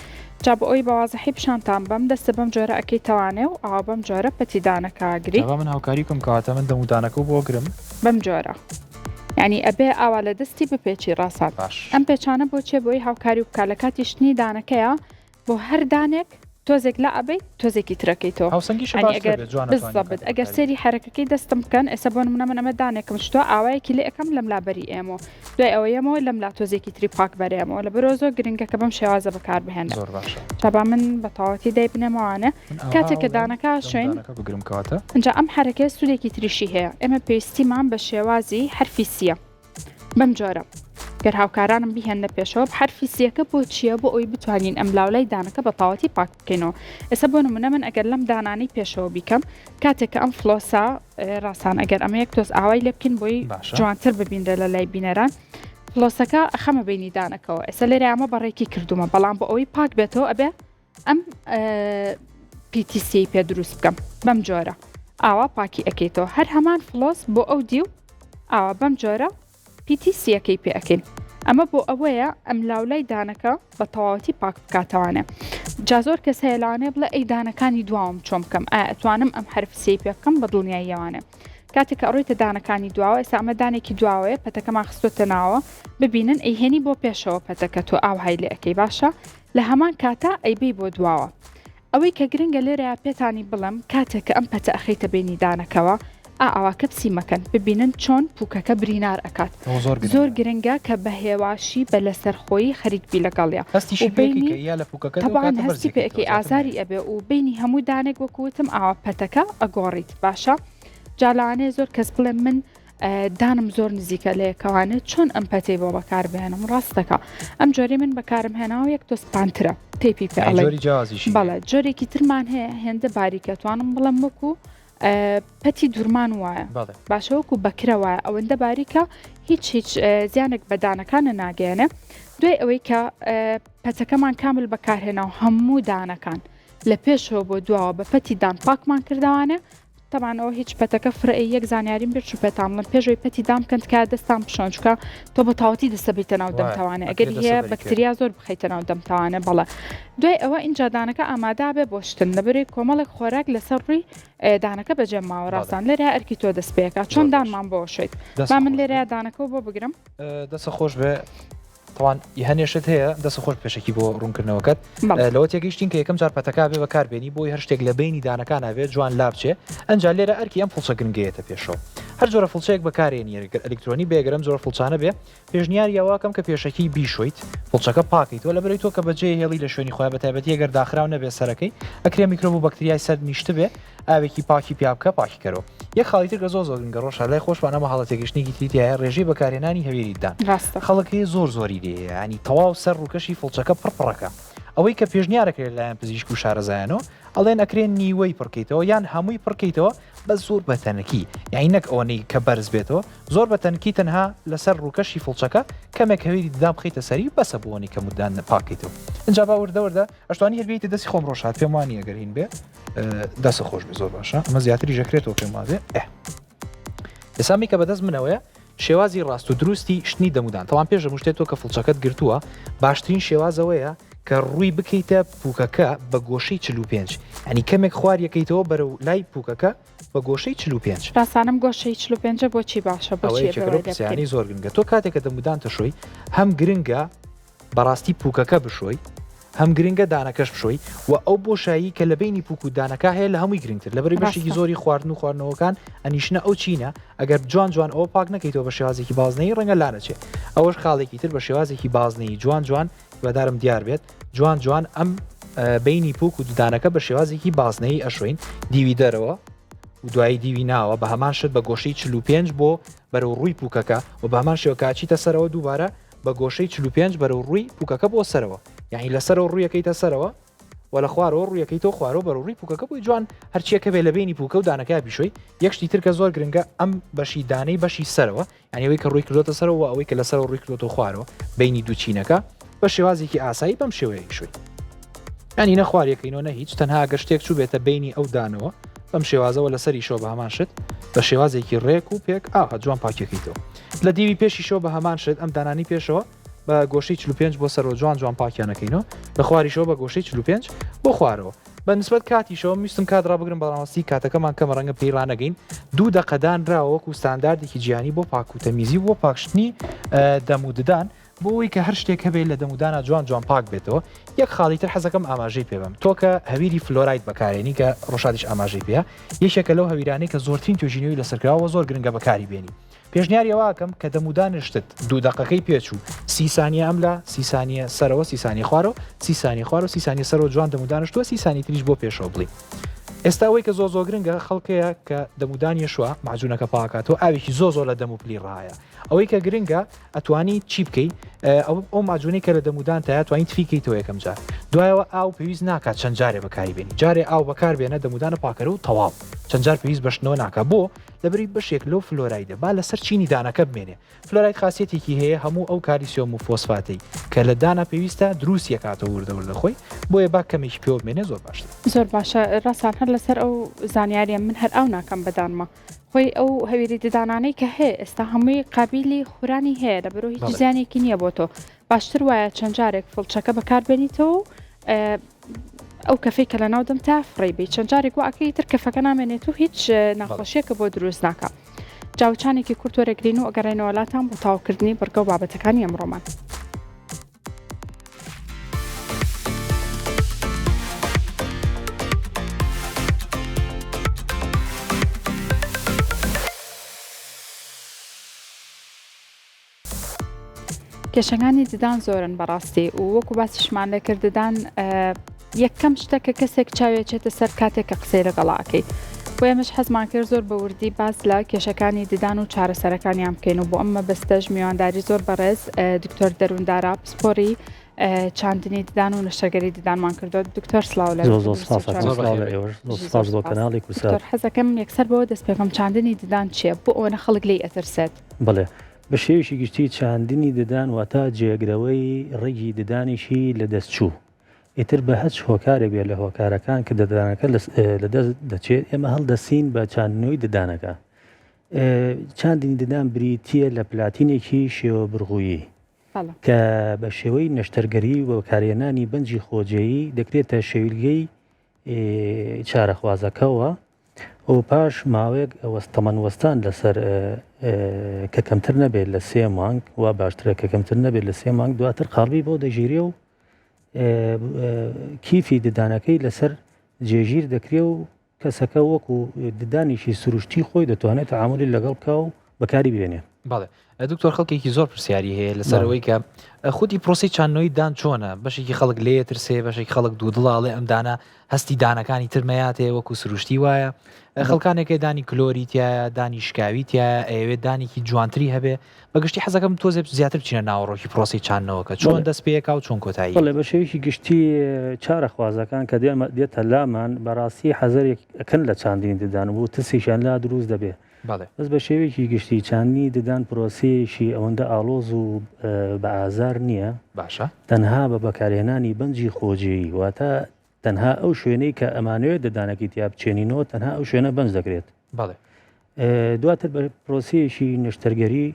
جا بە ئەوی بەوازەحی پیشانتان بەم دەستە بەم جۆرە ئەەکەی تەوانێ و ئاوا بەم جۆرە پەتیدانەکەگری من هاوکاری کەم کاتە من دەمودانەکە بۆ گرم بەم جۆرە ینی ئەبێ ئاوا لە دەستی بپێکی ڕاستان ئەم پێچانە بۆ چێ بۆی هاوکاری و بکە لە کاتی شتنی دانەکەیە بۆ هەر دانێک تۆزێک لە ئەبێ تۆزێکی ترەکەیتەوە بزەبت ئەگەر سێری حرەکەکەی دەستم بکەن ئێستا بۆ منە من ئەمە دانێکم شتوە ئاوایەکی لێ ئەەکەم لەم لابەری ئێمە دوای ئەوەیەمەوە لەم لا تۆزێکی تری پاک بەرێمەوە لە بەرۆ زۆر گرنگە کە بەم شێوازە بەکار بهێنە چابا من بە تاواتی دای بنەمەوانە کاتێککە دانەکە شوێن اینجا ئەم حرەکە سوودێکی تریشی هەیە ئێمە پێویستیمان بە شێوازی حرفی سیە بەم جۆرە گەر هاوکارانم بیهێنە پێشەوە حرفی سیەکە بۆ چییە بۆ ئەوی بتوانین ئەم لاولای دانەکە بە تاواتی پاک بکەینەوە ئێستا بۆ نمونە من ئەگەر لەم دانانی پێشەوە بیکەم کاتێککە ئەم فلۆسا ڕاستان ئەگەر ئەمە یەک تۆز ئاوای لێ بکەین بۆی جوانتر ببینرە لە لای بینەران فلۆسەکە ئەخەمە بینی دانەکەەوە ئێستا لێرە ئەمە بەڕێکی کردومە بەڵام بۆ ئەوی پاک بێتەوە ئەبێ ئەم PTC پێ دروست بکەم بەم جۆرە ئاوا پاکی ئەەکەیتەوە هەر هەمان فلۆس بۆ ئەو دی و ئاوا بەم جۆرە PTCەکەی پێ ئەەکەین ئەمە بۆ ئەوەیە ئەم لاولای دانەکە بە تەواوەتی پاک بکاتەوانێ جا زۆر کەس هەیەلانێ بڵێ ئەی دانەکانی دواوم چۆم بکەم ئایا ئەتوانم ئەم حرفسی پێ بکەم بە دڵنیاییەوانێ کاتێک کە ئەڕۆیتە دانەکانی دواوە ئێستا ئەمە دانێکی دواوەیە پەتەکەمان خستۆتە ناوە ببینن ئەی هێنی بۆ پێشەوە پەتەکە تۆ ئاو های لێ ئەەکەی باشە لە هەمان کاتە ئەیبی بۆ دواوە ئەوەی کە گرنگە لێرە پێتانی بڵم کاتێک کە ئەم پەتە ئەخەیتە بینی دانەکەوە ئاواکە پسی مەکەن ببینن چۆن پووکەکە برینار ئەکات زۆر گرنگە کە بە هێواشی بە لەسەرخۆی خەریکبی لەگەڵیا هەستی پێەکەی ئازاری ئەبێ و بینی هەموو دانێک وەکوتم ئاوا پەتەکە ئەگۆڕیت باشە جاڵانێ زۆر کەس بڵێ من دانم زۆر نزیکە لەیەکەوانێت چۆن ئەم پەتەی بۆ بەکار بهێنم ڕاستەکە ئەم جۆری من بەکارم هێناوە یەک تۆسپانترە تێپی پێ بەڵێ جۆرێکی ترمان هەیە هێندە باریکەتوانم بڵم وەکو پەتی دوورمان وایە باشەوەکو بەکرە وایە ئەوەندە باریکە هیچ زیانێک بەدانەکانە ناگەێنێ دوای ئەوەی کە پەتەکەمان کامل بەکارهێنا و هەموو دانەکان لە پێشەوە بۆ دواوە بە پەتیدان پاکمان کردوانە طبعا ئەو هیچ پەتەکە فرعی یەک زانیاریم بێت و پێتامڵن پێشەوەی پەتی دام بکەن کە دەستان پشۆن چکە تۆ بە تاوەتی دەستە بیتە ناو دەمتەوانە ئەگەر هەیە بەکتریا زۆر بخەیتە ناو دەمتەوانە بەڵێ دوای ئەوە ئینجا دانەکە ئامادا بێ بۆ شتن لەبەرەی کۆمەڵێک خۆراک لەسەر ڕووی دانەکە بەجێ ماوە ڕاستان لێرە ئەرکی تۆ دەست پێەکە چۆن دانمان بۆ شوێت با من لێرە دانەکە بۆ بگرم دەسە خۆش بێ طبعاً هەنێشت هەیە دەسە خۆش پێشکی بۆ ڕوونکردنەوەکەت لەوە تێگەیشتین کە یەکەم جار پەتەکە بێ بەکاربێنی بۆی هەر شتێک لە بینی دانەکان ناوێت جوان لابچێ ئەنج لێرە ئەرکی ئەم فڵچە گرنگەیەتە پێشەوە هەر جۆرە فڵچەیەک بەکارێنی ئەلکترۆنی بێگەرم زۆر فڵچانە بێ پێشنیار یاواکەم کە پێشکی بیشۆیت فڵچەکە پاکیتەوە لەبەرەی تۆ کە بەجێ هێڵی لە شوێنی خۆی بەتایبەتی ئەگەر داخراو نەبێ سەرەکەی ئەکرێ میکرۆب و بەکتریای سەر نیشت بێ ئاوێکی پاکی پیا بکە پاکیکەرەوە یەک خاڵیتر کە زۆر گرنگە ڕۆژە لای خۆشمانەمە حاڵەت تێگەشتنێکی تریتیایە ڕێژەی بەکارهێنانی هەوێریدان خەڵکی زۆری لێ ینی تەواو سەر ڕووکەشی فڵچەکە پڕپڕەکە ئەوەی کە پێشنیارەکرێت لایەن پزیشک و شارەزایانەوە ئەڵێن ئەکرێن نیوەی پڕکەیتەوە یان هەمووی پڕکەیتەوە بە زۆر بەتەنەکی یعنی نەک ئەوەی کە بەرز بێتەوە زۆر بەتەنکی تەنها لەسەر ڕووکەشی فڵچەکە کەمێک هەوێری ددا بخیتە سەری بەسە بۆنی کە مودان پاکەیتەوە ئەجا باوردەوەدا ئەشتوانی هەربییتە دەستی خۆم ڕۆژات پێم وانە گەرین بێ دەسە خۆش بێ زۆر باشە ئەمە زیاتری ژەکرێتەوە پێم وابێ ئێسامی کە بەدەست منەوەیە شێوازی ڕاست و دروستی شتنی دەمودان تەوان پێش مشتێتەوە کە فڵچەکەت گرتووە باشترین شێوازەوەیە کە ڕووی بکەیتە پووکەکە بە گۆشەی 45 ئەنی کەمێک خوار یەکەیتەوە بەرەو لای پووکەکە بە گۆشەی 45 ڕاستانم گۆشەی 45 بۆچی باشە بۆچی زۆر گرنگە تۆ کاتێکە دەمودان تەشۆی هەم گرنگە بەڕاستی پووکەکە بشۆی هەم گرنگە دانەکەش بشۆی و ئەو بۆشایی کە لە بینی پووک و دانەکە هەیە لە هەمووی گرنگتر لەبەری بەشێکی زۆری خواردن و خواردنەوەکان ئەنیشنە ئەو چینە ئەگەر جوان ئەوە پاک نەکەیتەوە بە شێوازێکی بازنەی ڕەنگە لاەچێت ئەوەش خاڵێکی تر بە شێوازێکی بازنەی جوان بەدارم دیار بێت جوان ئەم بینی پووک و دانەکە بە شێوازێکی بازنەی ئەشوین دیوی دەرەوە و دوایی دیوی ناوە بە هەمان شت بە گۆشەی 45 بۆ بەرەو ڕووی پووکەکە و بە هەمان شێوە کاچیتە سەرەوە دووبارە بە گۆشەی 45 بەرەو ڕووی پووکەکە بۆ سەرەوە یعنی لەسەرەوە ڕوویەکەیتە سەرەوە و لە خوارەوە ڕوویەکەیتەوە خوارەوە بەرەو ڕووی پووکەکە بۆی جوان هەرچیەکە بێ لە بینی پووکە و دانەکە بیشۆی یەکشتی تر کە زۆر گرنگە ئەم بەشی دانەی بەشی سەرەوە یعنی ئەوەی کە ڕووی کردۆتە سەرەوە ئەوەی کە لەسەر ڕووی کردۆتە خوارەوە بینی دوو چینەکە بە شێوازێکی ئاسایی بەم شێوەیە شوی ینی نەخواریەکەینەوە نە هیچ تەنها گە شتێک چوو بێتە بینی ئەو دانەوە بەم شێوازەوە لەسەری شۆ بە هەمان شت بە شێوازێکی ڕێک و پێک ئاها جوان پاکەکەیتەوە لە دیوی پێشی شۆ بە هەمان شت ئەم دانانی پێشەوە بە گۆشەی 45 بۆ سەرەوە جوان پاکیانەکەینەوە لە خواریشەوە بە گۆشەی 45 بۆ خوارەوە بە نسبەت کاتیشەوە میستم کاتڕا بگرم بەڕاستی کاتەکەمان کەمە ڕەنگە پەیڕانەگەین دوو دەقەدانراوەکو ستانداردێکی جیانی بۆ پاک و تەمیزی بۆ پاکشتنی دەموددان بۆەوەی کە هەر شتێک هەبێت لە دەمودانە جوان پاک بێتەوە یەک خاڵیتر حەزەکەم ئاماژەی پێبم تۆ کە هەویری فلۆرایت بەکارێنی کە ڕۆژادیش ئاماژەی پێە یەکێکە لەو هەویرانەی کە زۆرترین توێژینەوەی لەسەرکراوە زۆر گرنگە بەکاری بێنی پێشنیاریەوەکەم کە دەمودانشتت دوو دقەکەی پێچوو 30 ثانیە ئەم لە 30 ثانیە سەرەوە 30 ثانیە خوارەوە 30 ثانیە خوارەوە 30 ثانیە سەرەوە جوان دەمودانشتووە 30 ثانیە تریش بۆ پێشەوە بڵی ئێستا ئەوەی کە زۆر گرنگە خەڵکەیە کە دەمودانی شووە معجونەکە پاکاتەوە ئاوێکی زۆر لە دەم و پلی ڕایە ئەوەی کە گرنگە ئەتوانی چی بکەیت ئەو ماجونەی کە لە دەمودان تا توانین تفیکەیتەوە یەکەم جار دوایەوە ئاو پێویست ناکات چەند جارێ بەکاری بێنی جارێ ئاو بەکاربێنە دەمودانە پاکەرە و تەواو چەند جار پێویست بەشنەوە ناکە بۆ لەبەری بەشێک لەو فلۆرایدە با لەسەر چینی دانەکە بمێنێ فلۆراید خاصیەتێکی هەیە هەموو ئەو کالیسیۆم و فۆسفاتەی کە لە دانا پێویستە دروستیە کاتە وردەوردە خۆی بۆیە با کەمێکی پێوە بمێنێ زۆر باشتر زۆر باشە ڕاستان هەر لەسەر ئەو زانیاریە من هەر ئەو ناکەم بەدانمە خۆی ئەو هەویری ددانانەی کە هەیە ئێستا هەمووی قابلی خورانی هەیە لە بەرۆ هیچ زیانێکی نییە بۆ تۆ باشتر وایە چەند جارێک فڵچەکە بەکاربێنیتەوە ئەو کەفەی کە لە ناودەم تا فڕیبی چەند جارێک واکەی تر کەفەکە نامێنێت و هیچ ناخۆشیەکە بۆ دروست ناکە جاوچانێکی کورت وەرەگرین و ئەگەڕێنەوەلاتان بۆ تاوکردنی بەرگە و بابەتەکانی ئەمڕۆمان کێشەکانی ددان زۆرن بەڕاستی و وەکو باسیشمان لێکرددان یەکەم شتە کە کەسێک چاوێچێتە سەر کاتێک کە قسەی لەگەڵاکەی بۆ ئێمەش حەزمان کرد زۆر بە وردی باس لە کێشەکانی ددان و چارەسەرەکانیان بکەین و بۆ ئەمە بەستەژ میوانداری زۆر بەڕێز دکتۆر دەروندارا پسپۆری چاندنی ددان و نەشەگەری ددانمان کردو دکتۆر سلااو لە حەزەکەم یەکسەر بەوە دەست پێکەم چاندنی ددان چییە بۆ ئەوەنە خەڵک لی ئەترسێت بڵێ بە شێوشی گشتی چاندنی ددان واتە جێگرەوەی ڕێگی ددانیشی لە دەستچوو ئیتر بە هەچ هۆکارێک بێت لە هۆکارەکان کە ددانەکە لەدەست دەچێت ئێمە هەڵدەسین بە چاندنەوەی ددانەکە. چاندنی ددان بریتیە لە پلاتینێکی شێوە بڕغویی کە بە شێوەی نەشتەرگەری و بەکارهێنانی بەنجی خۆجێیی دەکرێتە شێویلگەی چارەخوازەکەەوە و پاش ماوەیەک وەستەمەەن وەستان لەسەر کە کەمتر نەبێت لە 3 مانگ وا باشترە کە کەمتر نەبێت لە 3 مانگ دواتر قاڵبی بۆ دەژیرێ و کیفی ددانەکەی لەسەر جێژیر دەکرێ و کەسەکە وەکو ددانیشی سروشتی خۆی دەتوانێت تعاملی لەگەڵ بکە و بەکاری بێنێ. بەڵێ دکتۆر خەڵکێکی زۆر پرسیاری هەیە لەسەرەوەی کە خودی پرۆسی چاندنەوەی دان چۆنە بەشێکی خەڵک لێ ترسێ بەشێک خەڵک دوودڵاڵێ ئەمدانە هەستی دانەکانی ترمەیاتێ وەکو سروشتی وایە خەڵکانێکی دانی کلۆریتیایە دانی شکاویتیایە ئەوێت دانێکی جوانتری هەبێ بەگشتی حەزەکەم تۆزێ زیاتر بچینە ناوەڕۆکی پرۆسی چاندنەوەکە چۆن دەست پێیەکە و چۆن کۆتایی بە شێوەیەکی گشتی چارەخوازەکان کە دێتە لامان بەڕاستی حەزەرێک ئەکەن لە چاندنی ددان بوو تسیشان لا دروست دەبێ بەس بە شێوەیەکی گشتی چاندنی ددان پرۆسەیەشی ئەوەندە ئاڵۆز و بە ئازار نییە باشە تەنها بە بەکارهێنانی بەنجی خۆجێیی واتە تەنها ئەو شوێنەی کە ئەمانوێت ددانەکەی تیا بچێنینەوە تەنها ئەو شوێنە بەنج دەکرێت دواتر بە پرۆسەیەشی نەشتەرگەری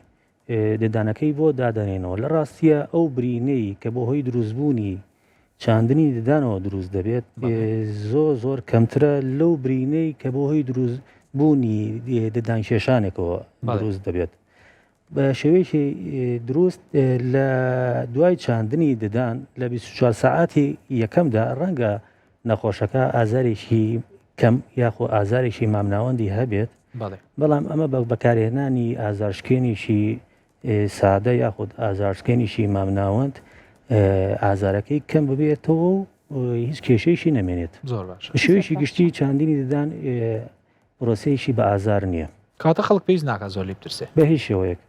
ددانەکەی بۆ دادەنێنەوە لە ڕاستیە ئەو برینەی کە بۆ هۆی دروستبوونی چاندنی ددانەوە دروست دەبێت زۆر کەمترە لەو برینەی کە بۆ هۆی دروست بوونی ددان کێشانێکەوە دروست دەبێت بە شێوەیەکی دروست لە دوای چاندنی ددان لە 24 ساعاتی یەکەمدا ڕەنگە نەخۆشەکە ئازارێکی کەم یاخۆ ئازارێکی مامناوەندی هەبێت بەڵام ئەمە بە بەکارهێنانی ئازارشکێنیشی سادە یاخود ئازارشکێنیشی مامناوەند ئازارەکەی کەم ببێتەوە و هیچ کێشەیەشی نەمێنێت شێوەیەکی گشتی چاندنی ددان پرۆسەیەشی بە ئازار نییە کاتە خەڵک پێویست ناکە زۆر لێ بترسێ بە هیچ شێوەیەک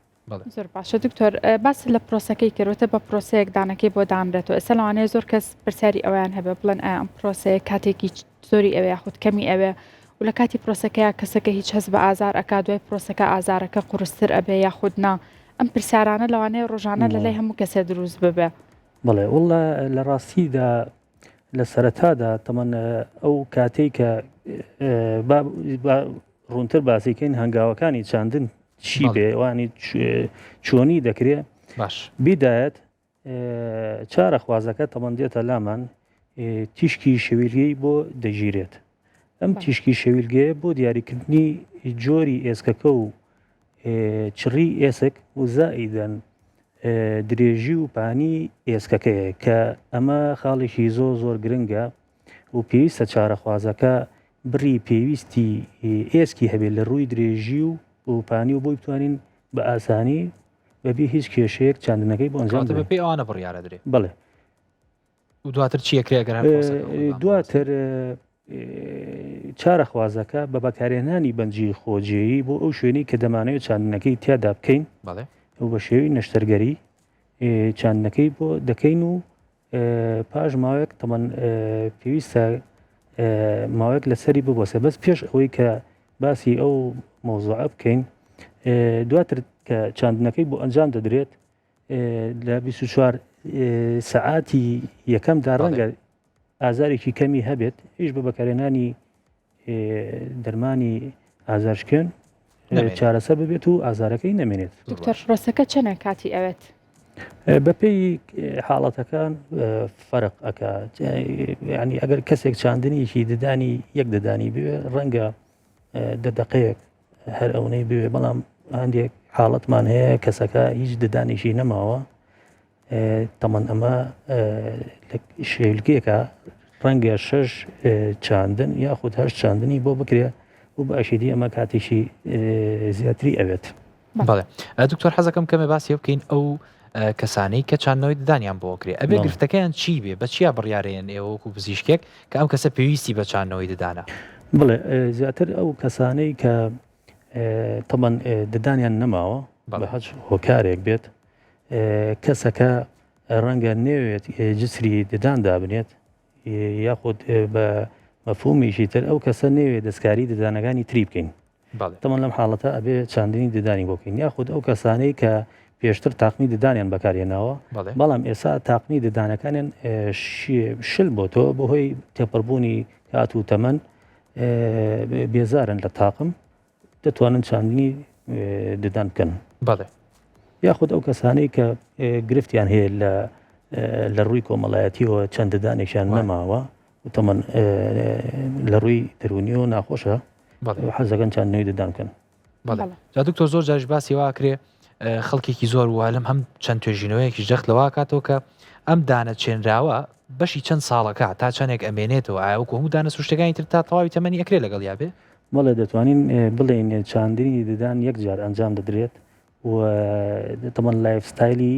زۆر باشە دکتۆر باس لە پرۆسەکەی کردوتە بە پرۆسەیەک دانەکەی بۆ دامرێتەوە ئێستا لەوانەیە زۆر کەس پرسیاری ئەویان هەبێ بڵێن ئەم پرۆسەیە کاتێکی زۆری ئەوەیە خودت کەمی ئەوێ و لە کاتی پرۆسەکەیە کەسەکە هیچ هەست بە ئازار ئەکا دوای پرۆسەکە ئازارەکە قورستر ئەبێ یاخودنا ئەم پرسیارانە لەوانەیە ڕۆژانە لە لای هەموو کەسێ دروست ببێ بڵێ وڵە لە ڕاستیدا لە سەرەتادا تەمەەن ئەو کاتێک کە ڕوونتر باسیکەین هەنگاوەکانی چاندن چی بێ وانی چۆنی دەکرێت باش بیدایەت چارەخوازەکە تەمەەن دێتە لامان تیشکی شەویلگەی بۆ دەژیرێت ئەم تیشکی شەویلگەیە بۆ دیاریکردنی جۆری ئێسکەکە و چڕی ئێسک و زائیدەن درێژی و پانی ئێسکەکەیە کە ئەمە خاڵێکی زۆر گرنگە و پێویستە چارەخوازەکە بڕی پێویستی ئێسکی هەبێت لە ڕووی درێژی و پانی و بۆی بتوانین بە ئاسانی بەبێ هیچ کێشەیەک چاندنەکەی بۆ ئەنجام بە پێی ئەوانە بڕیارە درێ بڵێ و دواتر چیەکرێگەر دواتر چارەخوازەکە بە بەکارهێنانی بەنجی خۆجێیی بۆ ئەو شوێنی کە دەمانەوێت چاندنەکەی تیادا بکەین و بە شێوی نەشتەرگەری چاندنەکەی بۆ دەکەین و پاش ماوەیەک تەمەەن پێویستە ماوەیەک لەسەری ببۆسە بەس پێش ئەوەی کە باسی ئەو مۆزوعە بکەین دواتر کە چاندنەکەی بۆ ئەنجام دەدرێت لە 24 سەعاتی یەکەمدا ڕەنگە ئازارێکی کەمی هەبێت هیچ بە بەکارهێنانی دەرمانی ئازارشکێن چارەسەر ببێت و ئازارەکەی نەمێنێت. دکتۆر پرۆسەکە چەنە کاتی ئەوێت؟ بەپێی حاڵەتەکان فەرق ئەکا ینی ئەگەر کەسێک چاندنیشی ددانی یەک ددانی بوێ ڕەنگە دەدەقەیەک هەر ئەوەی بوێ بەڵام هەندێک حاڵەتمان هەیە کەسەکە هیچ ددانیشی نەماوە تەمەەن ئەمە شێلگێکە ڕەنگە 6 چاندن یاخود هەر چاندنی بۆ بکرێ و باشیدی ئەمە کاتێکی زیاتری ئەوێت. بەڵێ دکتۆر حەزەکەم کەمە باسی بکەین ئەو کەسانەی کە چاندنەوەی ددانیان بۆ کرێ ئەبێ گرفتەکەیان چی بێ بە چیا بڕیارەیەن ئێوە وەکو پزیشکێک کە ئەم کەسە پێویستی بە چاندنەوەی ددانە؟ بڵێ زیاتر ئەو کەسانەی کە تەمەەن ددانیان نەماوە بە هەچ هۆکارێک بێت کەسەکە ڕەنگە نەوێت جسری ددان دابنێت یاخود بە مەفهومیشی تر ئەو کەسە نەوێت دەستکاری ددانەکانی تری بکەین تەمەەن لەم حاڵەتە ئەبێ چاندنی ددانی بۆکەین یاخود ئەو کەسانەی کە پێشتر تاقمی ددانیان بەکارهێناوە بەڵام ئێستا تاقمی ددانەکانیان شل بۆ تۆ بەهۆی تێپەڕبوونی کات و تەمەن بێزارن لە تاقم دەتوانن چاندنی ددان بکەن یاخود ئەو کەسانەی کە گرفتیان هەیە لە ڕووی کۆمەڵایەتیەوە چەند ددانێکیان نەماوە تەمەن لە ڕووی دەرونی و ناخۆشە حەزەکەن چاندنەوەی ددان بکەن. جا دکتۆر زۆر جاریش باسی واکرێ خەڵکێکی زۆر والم هەم چەند توێژینەوەیەکی جەخت لەوا کاتەوە کە ئەم دانە چێنراوە بەشی چەند ساڵەکە تا چەندێک ئەمێنێتەوە ئایا وەکو هەموو دانە سوشتەکانی تر تا تەواوی تەمەنی ئەکرێ لەگەڵ یابێ؟ بەڵێ دەتوانین بڵێن چاندنی ددان یەک جار ئەنجام دەدرێت و تەمەن لایف ستایلی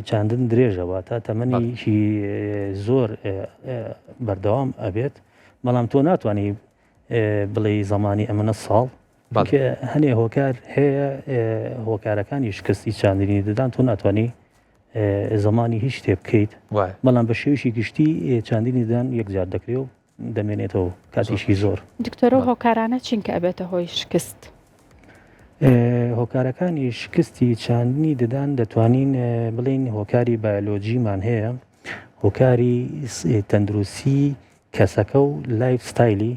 چاندن درێژەوە تا تەمەنیشی زۆر بەردەوام ئەبێت بەڵام تۆ ناتوانانی بڵێ زمانی ئەمەنە ساڵ هەنێ هۆکار هەیە هۆکارەکانی شکستی چاندنی ددان تۆ ناتوانانی زمانی هیچ شتێ بکەیت بەڵام بە شێوشی گشتی چاندنی ددان یەک جار دەکرێت و دەمێنێتەوە کاتیشی زۆر. دکتۆرە هۆکارانە چینکە ئەبێتە هۆی شکست؟ هۆکارەکانی شکستی چاندنی ددان دەتوانین بڵین هۆکاری بایۆلۆجیمان هەیە هۆکاری تەندروستی کەسەکە و لایف ستایلی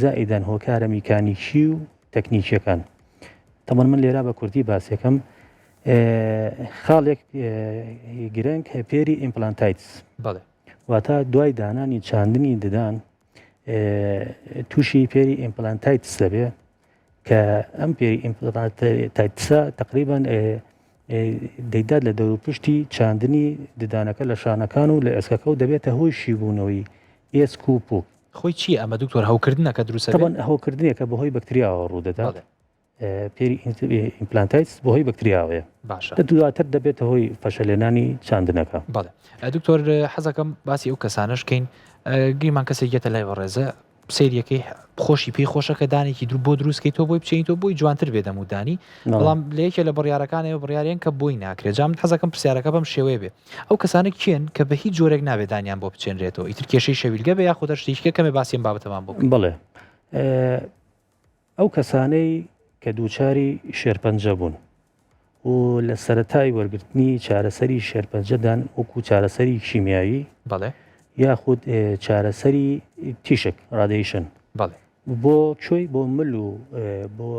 زائیدەن هۆکارە میکانیکی و تەکنیکیەکان تەمەن من لێرا بە کوردی باسیەکەم خاڵێک گرنگ پێری ئیمپلانتایتس واتە دوای دانانی چاندنی ددان تووشی پێری ئیمپلانتایتس دەبێ کە ئەم پێری ئیمپلانتایتسە تقریبان دەیدات لە دەوروپشتی چاندنی ددانەکە لە شانەکان و لە ئێسکەکە و دەبێتە هۆی شیبوونەوەی ئێسک و پوک. خۆی چی ئەمە دکتۆر هەوکردنەکە دروستە؟ طبعاً هەوکردنێکە بەهۆی بەکتریاوە ڕوودەدات پێری ئیمپلانتایتس بەهۆی بەکتریاوەیە دواتر دەبێتە هۆی فەشەلێنانی چاندنەکە. بەڵێ دکتۆر حەزەکەم باسی ئەو کەسانەشکەین گریمان کەسێک یەتە لای بەڕێزە سریەکەی خۆشی پێی خۆشەکە دانێکی بۆ دروستکەی تۆ بۆی بچین تۆ بۆی جوانتر بێ دەمودانی بەڵام لەیەکێ لە بڕیارەکانەوە بڕیارێن کە بۆی ناکرێت جام حەزەکەم پرسیارەکە بەم شێوەیە بێ ئەو کەسانە کێن کە بە هیچ جۆرێک نابێت دانیان بۆ بچێنرێتەوە ئیتر کێشەی شەویلگە بە یاخۆ دەشتێککە کەمێ باسیێن بابەتەمان بۆ بڵێ ئەو کەسانەی کە دووچاری شێرپەنجە بوون و لە سەرەتای وەرگرتنی چارەسەری شێرپەنجەدان وەکو چارەسەری شیمیایی بەڵێ یاخود چارەسەری تیشک ڕادیشن بۆ چۆی بۆ مل و بۆ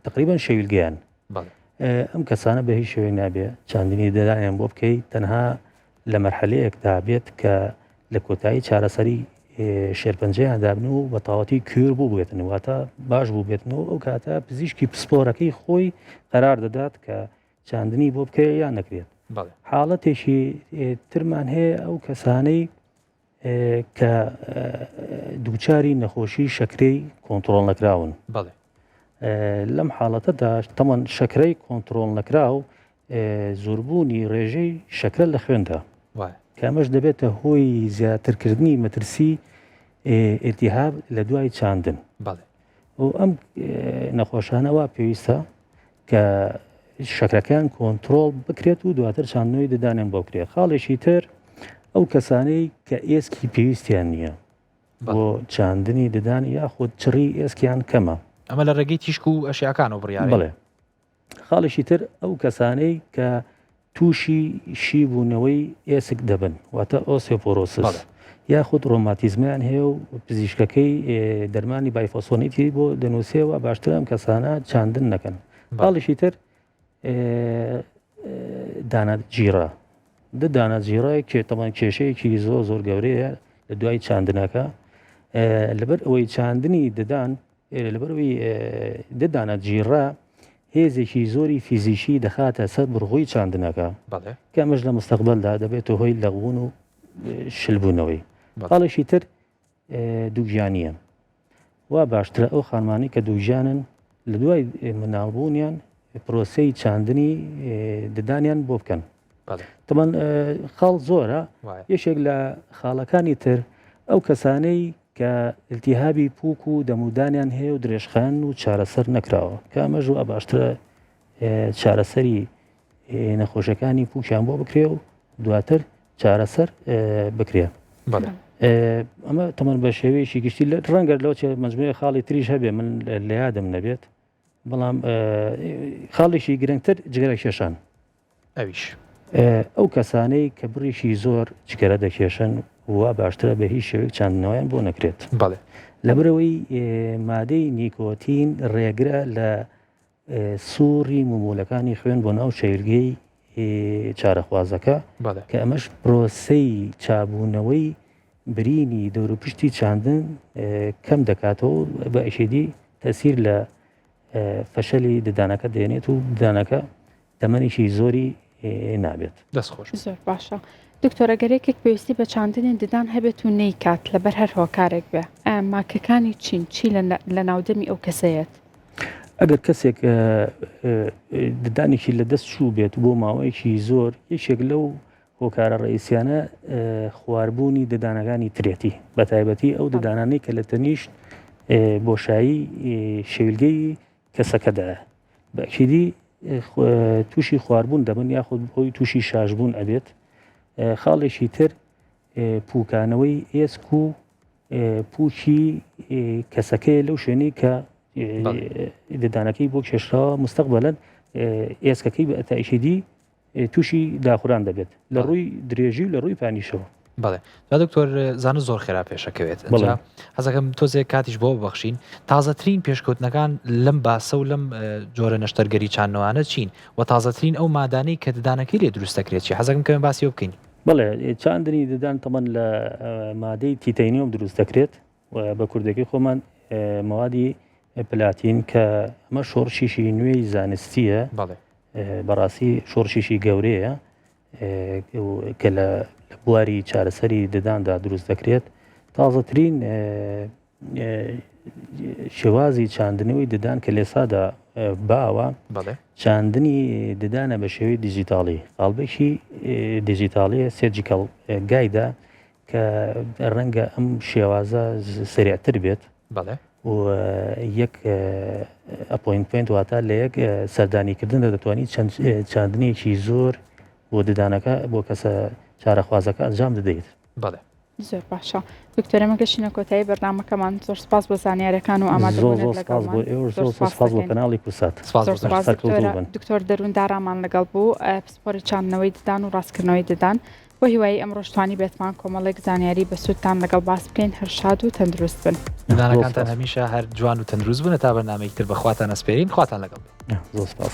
تقریبان شەویلگەیان ئەم کەسانە بە هیچ شێوەیە نابێ چاندنی ددانیان بۆ بکەیت تەنها لە مەرحەلەیەکدا بێت کە لە کۆتایی چارەسەری شێرپەنجەیان دابن و بە تەواوەتی کور بوو بێتن واتە باش بوو بێتنەوە ئەو کاتە پزیشکی پسپۆرەکەی خۆی قەرار دەدات کە چاندنی بۆ بکەیت یان نەکرێت. حاڵەتێکی ترمان هەیە ئەو کەسانەی کە دووچاری نەخۆشی شەکرەی کۆنتترۆل نەکراون لەم حاڵەتەدا تەمەن شەکرەی کۆنتترۆل نەکراو زۆربوونی ڕێژەی شەکرە لە خوێندا کامەش دەبێتە هۆی زیاترکردنی مەترسی ئێتیهاب لە دوای چاندن و ئەم نەخۆشانەوە پێویستە کە شەکرەکان کۆنتترۆل بکرێت و دواتر چاندنەوەی ددانیان بۆ بکرێت. خاڵێکی تر ئەو کەسانەی کە ئێسکی پێویستیان نییە بۆ چاندنی ددان یاخود چڕی ئێسکیان کەمە ئەمە لە ڕێگەی تیشک و ئەشیاکان و بڕیار بڵێ. خاڵێکی تر ئەو کەسانەی کە تووشی شیبوونەوەی ئێسک دەبن واتە ئۆسیۆپۆرۆسس یاخود ڕۆماتیزمیان هەیە و پزیشکەکەی دەرمانی بایفۆسۆنیتی بۆ دەنووسێەوە باشتر ئەم کەسانە چاندن نەکەن. خاڵێکی تر دانەجیڕە دانەجیڕای تەمان کێشەیەکی زۆر گەورەیە لە دوای چاندنەکە لەبەر ئەوەی چاندنی ددان لەبەرەوەی ددانەجیڕە هێزێکی زۆری فیزیشی دەخاتە سەر بڕغووی چاندنەکە کە ئەمەش لە مستەقبەلدا دەبێتە هۆی لەغوون و شلبوونەوەی. خاڵێکی تر دووگیانیە وا باشترە ئەو خانمانی کە دووژیانن لە دوای مناڵبوونیان پرۆسەی چاندنی ددانیان بۆ بکەن. تەمان خاڵ زۆرە یەشێک لە خاڵەکانی تر ئەو کەسانەی کە ئیلتیهابی پووک و دەمودانیان هەیە و درێژخان و چارەسەر نەکراوە کە ئەمەژ و باشترە چارەسەری نەخۆشەکانی پووکیان بۆ بکرێ و دواتر چارەسەر بکرێ. ئەمە تەمان بە شێوەیەشی گشتی ڕەنگەر لەو مەجموعە خاڵی تریش هەبێ من لە یادم نەبێت بەڵام خاڵێکی گرنگتر جگەرە کێشان ئەویش ئەو کەسانەی کە بڕیشی زۆر جگەرە دەکێشن وا باشترە بە هیچ شێوەیەک چاندنەوەیان بۆ نەکرێت بەڵێ لەبەرەوەی مادەی نیکۆتین ڕێگرە لە سووری ممولەکانی خوێن بۆ ناو شەیرگەی چارەخوازەکە کە ئەمەش پرۆسەی چابوونەوەی برینی دەوروپشتی چاندن کەم دەکاتەوە بە ئەشێدی تەسیر لە فەشەلی ددانەکە دێنێت و ددانەکە تەمەنیشی زۆری نابێت دەستخۆش زۆر باشە دکتۆرە گەرێکێک پێویستی بە چاندنی ددان هەبێت و نەیکات لەبەر هەر هۆکارێک بێ ماکەکانی چی لە ناودەمی ئەو کەسەیەت ئەگەر کەسێک ددانێکی لە دەست چوو بێت بۆ ماوەیەکی زۆر یەکێک لەو هۆکارە ڕئیسیانە خواردبوونی ددانەکانی ترێتی بە تایبەتی ئەو ددانانەی کە لە تەنیشت بۆشایی شەویلگەی کەسەکەدایە بەکیدی تووشی خواردبوون دەبن یاخود بۆی تووشی شاشبوون ئەبێت خاڵێکی تر پوکانەوەی ئێسک و پوچی کەسەکەی لەو شوێنەی کە ددانەکەی بۆ کێشراوە مستەقبەلەن ئێسکەکەی بە ئەتائیشیدی تووشی داخوران دەبێت لە ڕووی درێژی و لە ڕووی پانیشەوە بەڵێ دکتۆر زانە زۆر خێرا پێشەکەوێت حەزەکەم تۆزێک کاتیش بۆ ببەخشین تازەترین پێشکەوتنەکان لەم باسە و لەم جۆرە نەشتەرگەری چاندنەوانە چین و تازەترین ئەو مادانەی کە ددانەکەی لێ دروستەکرێت چی حەزەکەم کەم باسی بکەین بڵێ چاندنی ددان تەمەن لە مادەی تیتەینیۆم دروستەکرێت و بە کوردەکەی خۆمان موادی پلاتین کە ئەمە شۆڕشیشی نوێی زانستیە بەڕاستی شۆڕشیشی گەورەیە کە لە بواری چارەسەری دداندا دروست دەکرێت تازەترین شێوازی چاندنەوەی ددان کە لێسادا باوە چاندنی ددانە بە شێوەی دیجیتاڵی قاڵبێکی دیجیتاڵیە سێرجیکەڵ گایدا کە ڕەنگە ئەم شێوازە سریعتر بێت و یەک ئەپۆینتمنت واتە لە یەک سەردانیکردن دەتوانیت چاندنێکی زۆر بۆ ددانەکە بۆ کەسە چارەخوازەکە ئەنجام دەدەیت زۆر باشە دکتۆرە مەگەشتینە کۆتایی بەرنامەکەمان زۆر سپاس بۆ زانیاریەکان و ئامادەبوونت لەگەڵمان سپاس بۆ کەناڵی کورسات دکتۆر دەروون دارامان لەگەڵ بوو پسپۆری چاندنەوەی ددان و ڕاستکردنەوەی ددان بۆ هیوایی ئەم ڕۆژتوانی بێتمان کۆمەڵێک زانیاری بە سوودتان لەگەڵ باس بکەین هەر شاد و تەندروست بن ددانەکانتان هەمیشە هەر جوان و تەندروست بن تا بەرنامەیەکتر بەخواتان ئەسپێرین خواتان لەگەڵ زۆر سپاس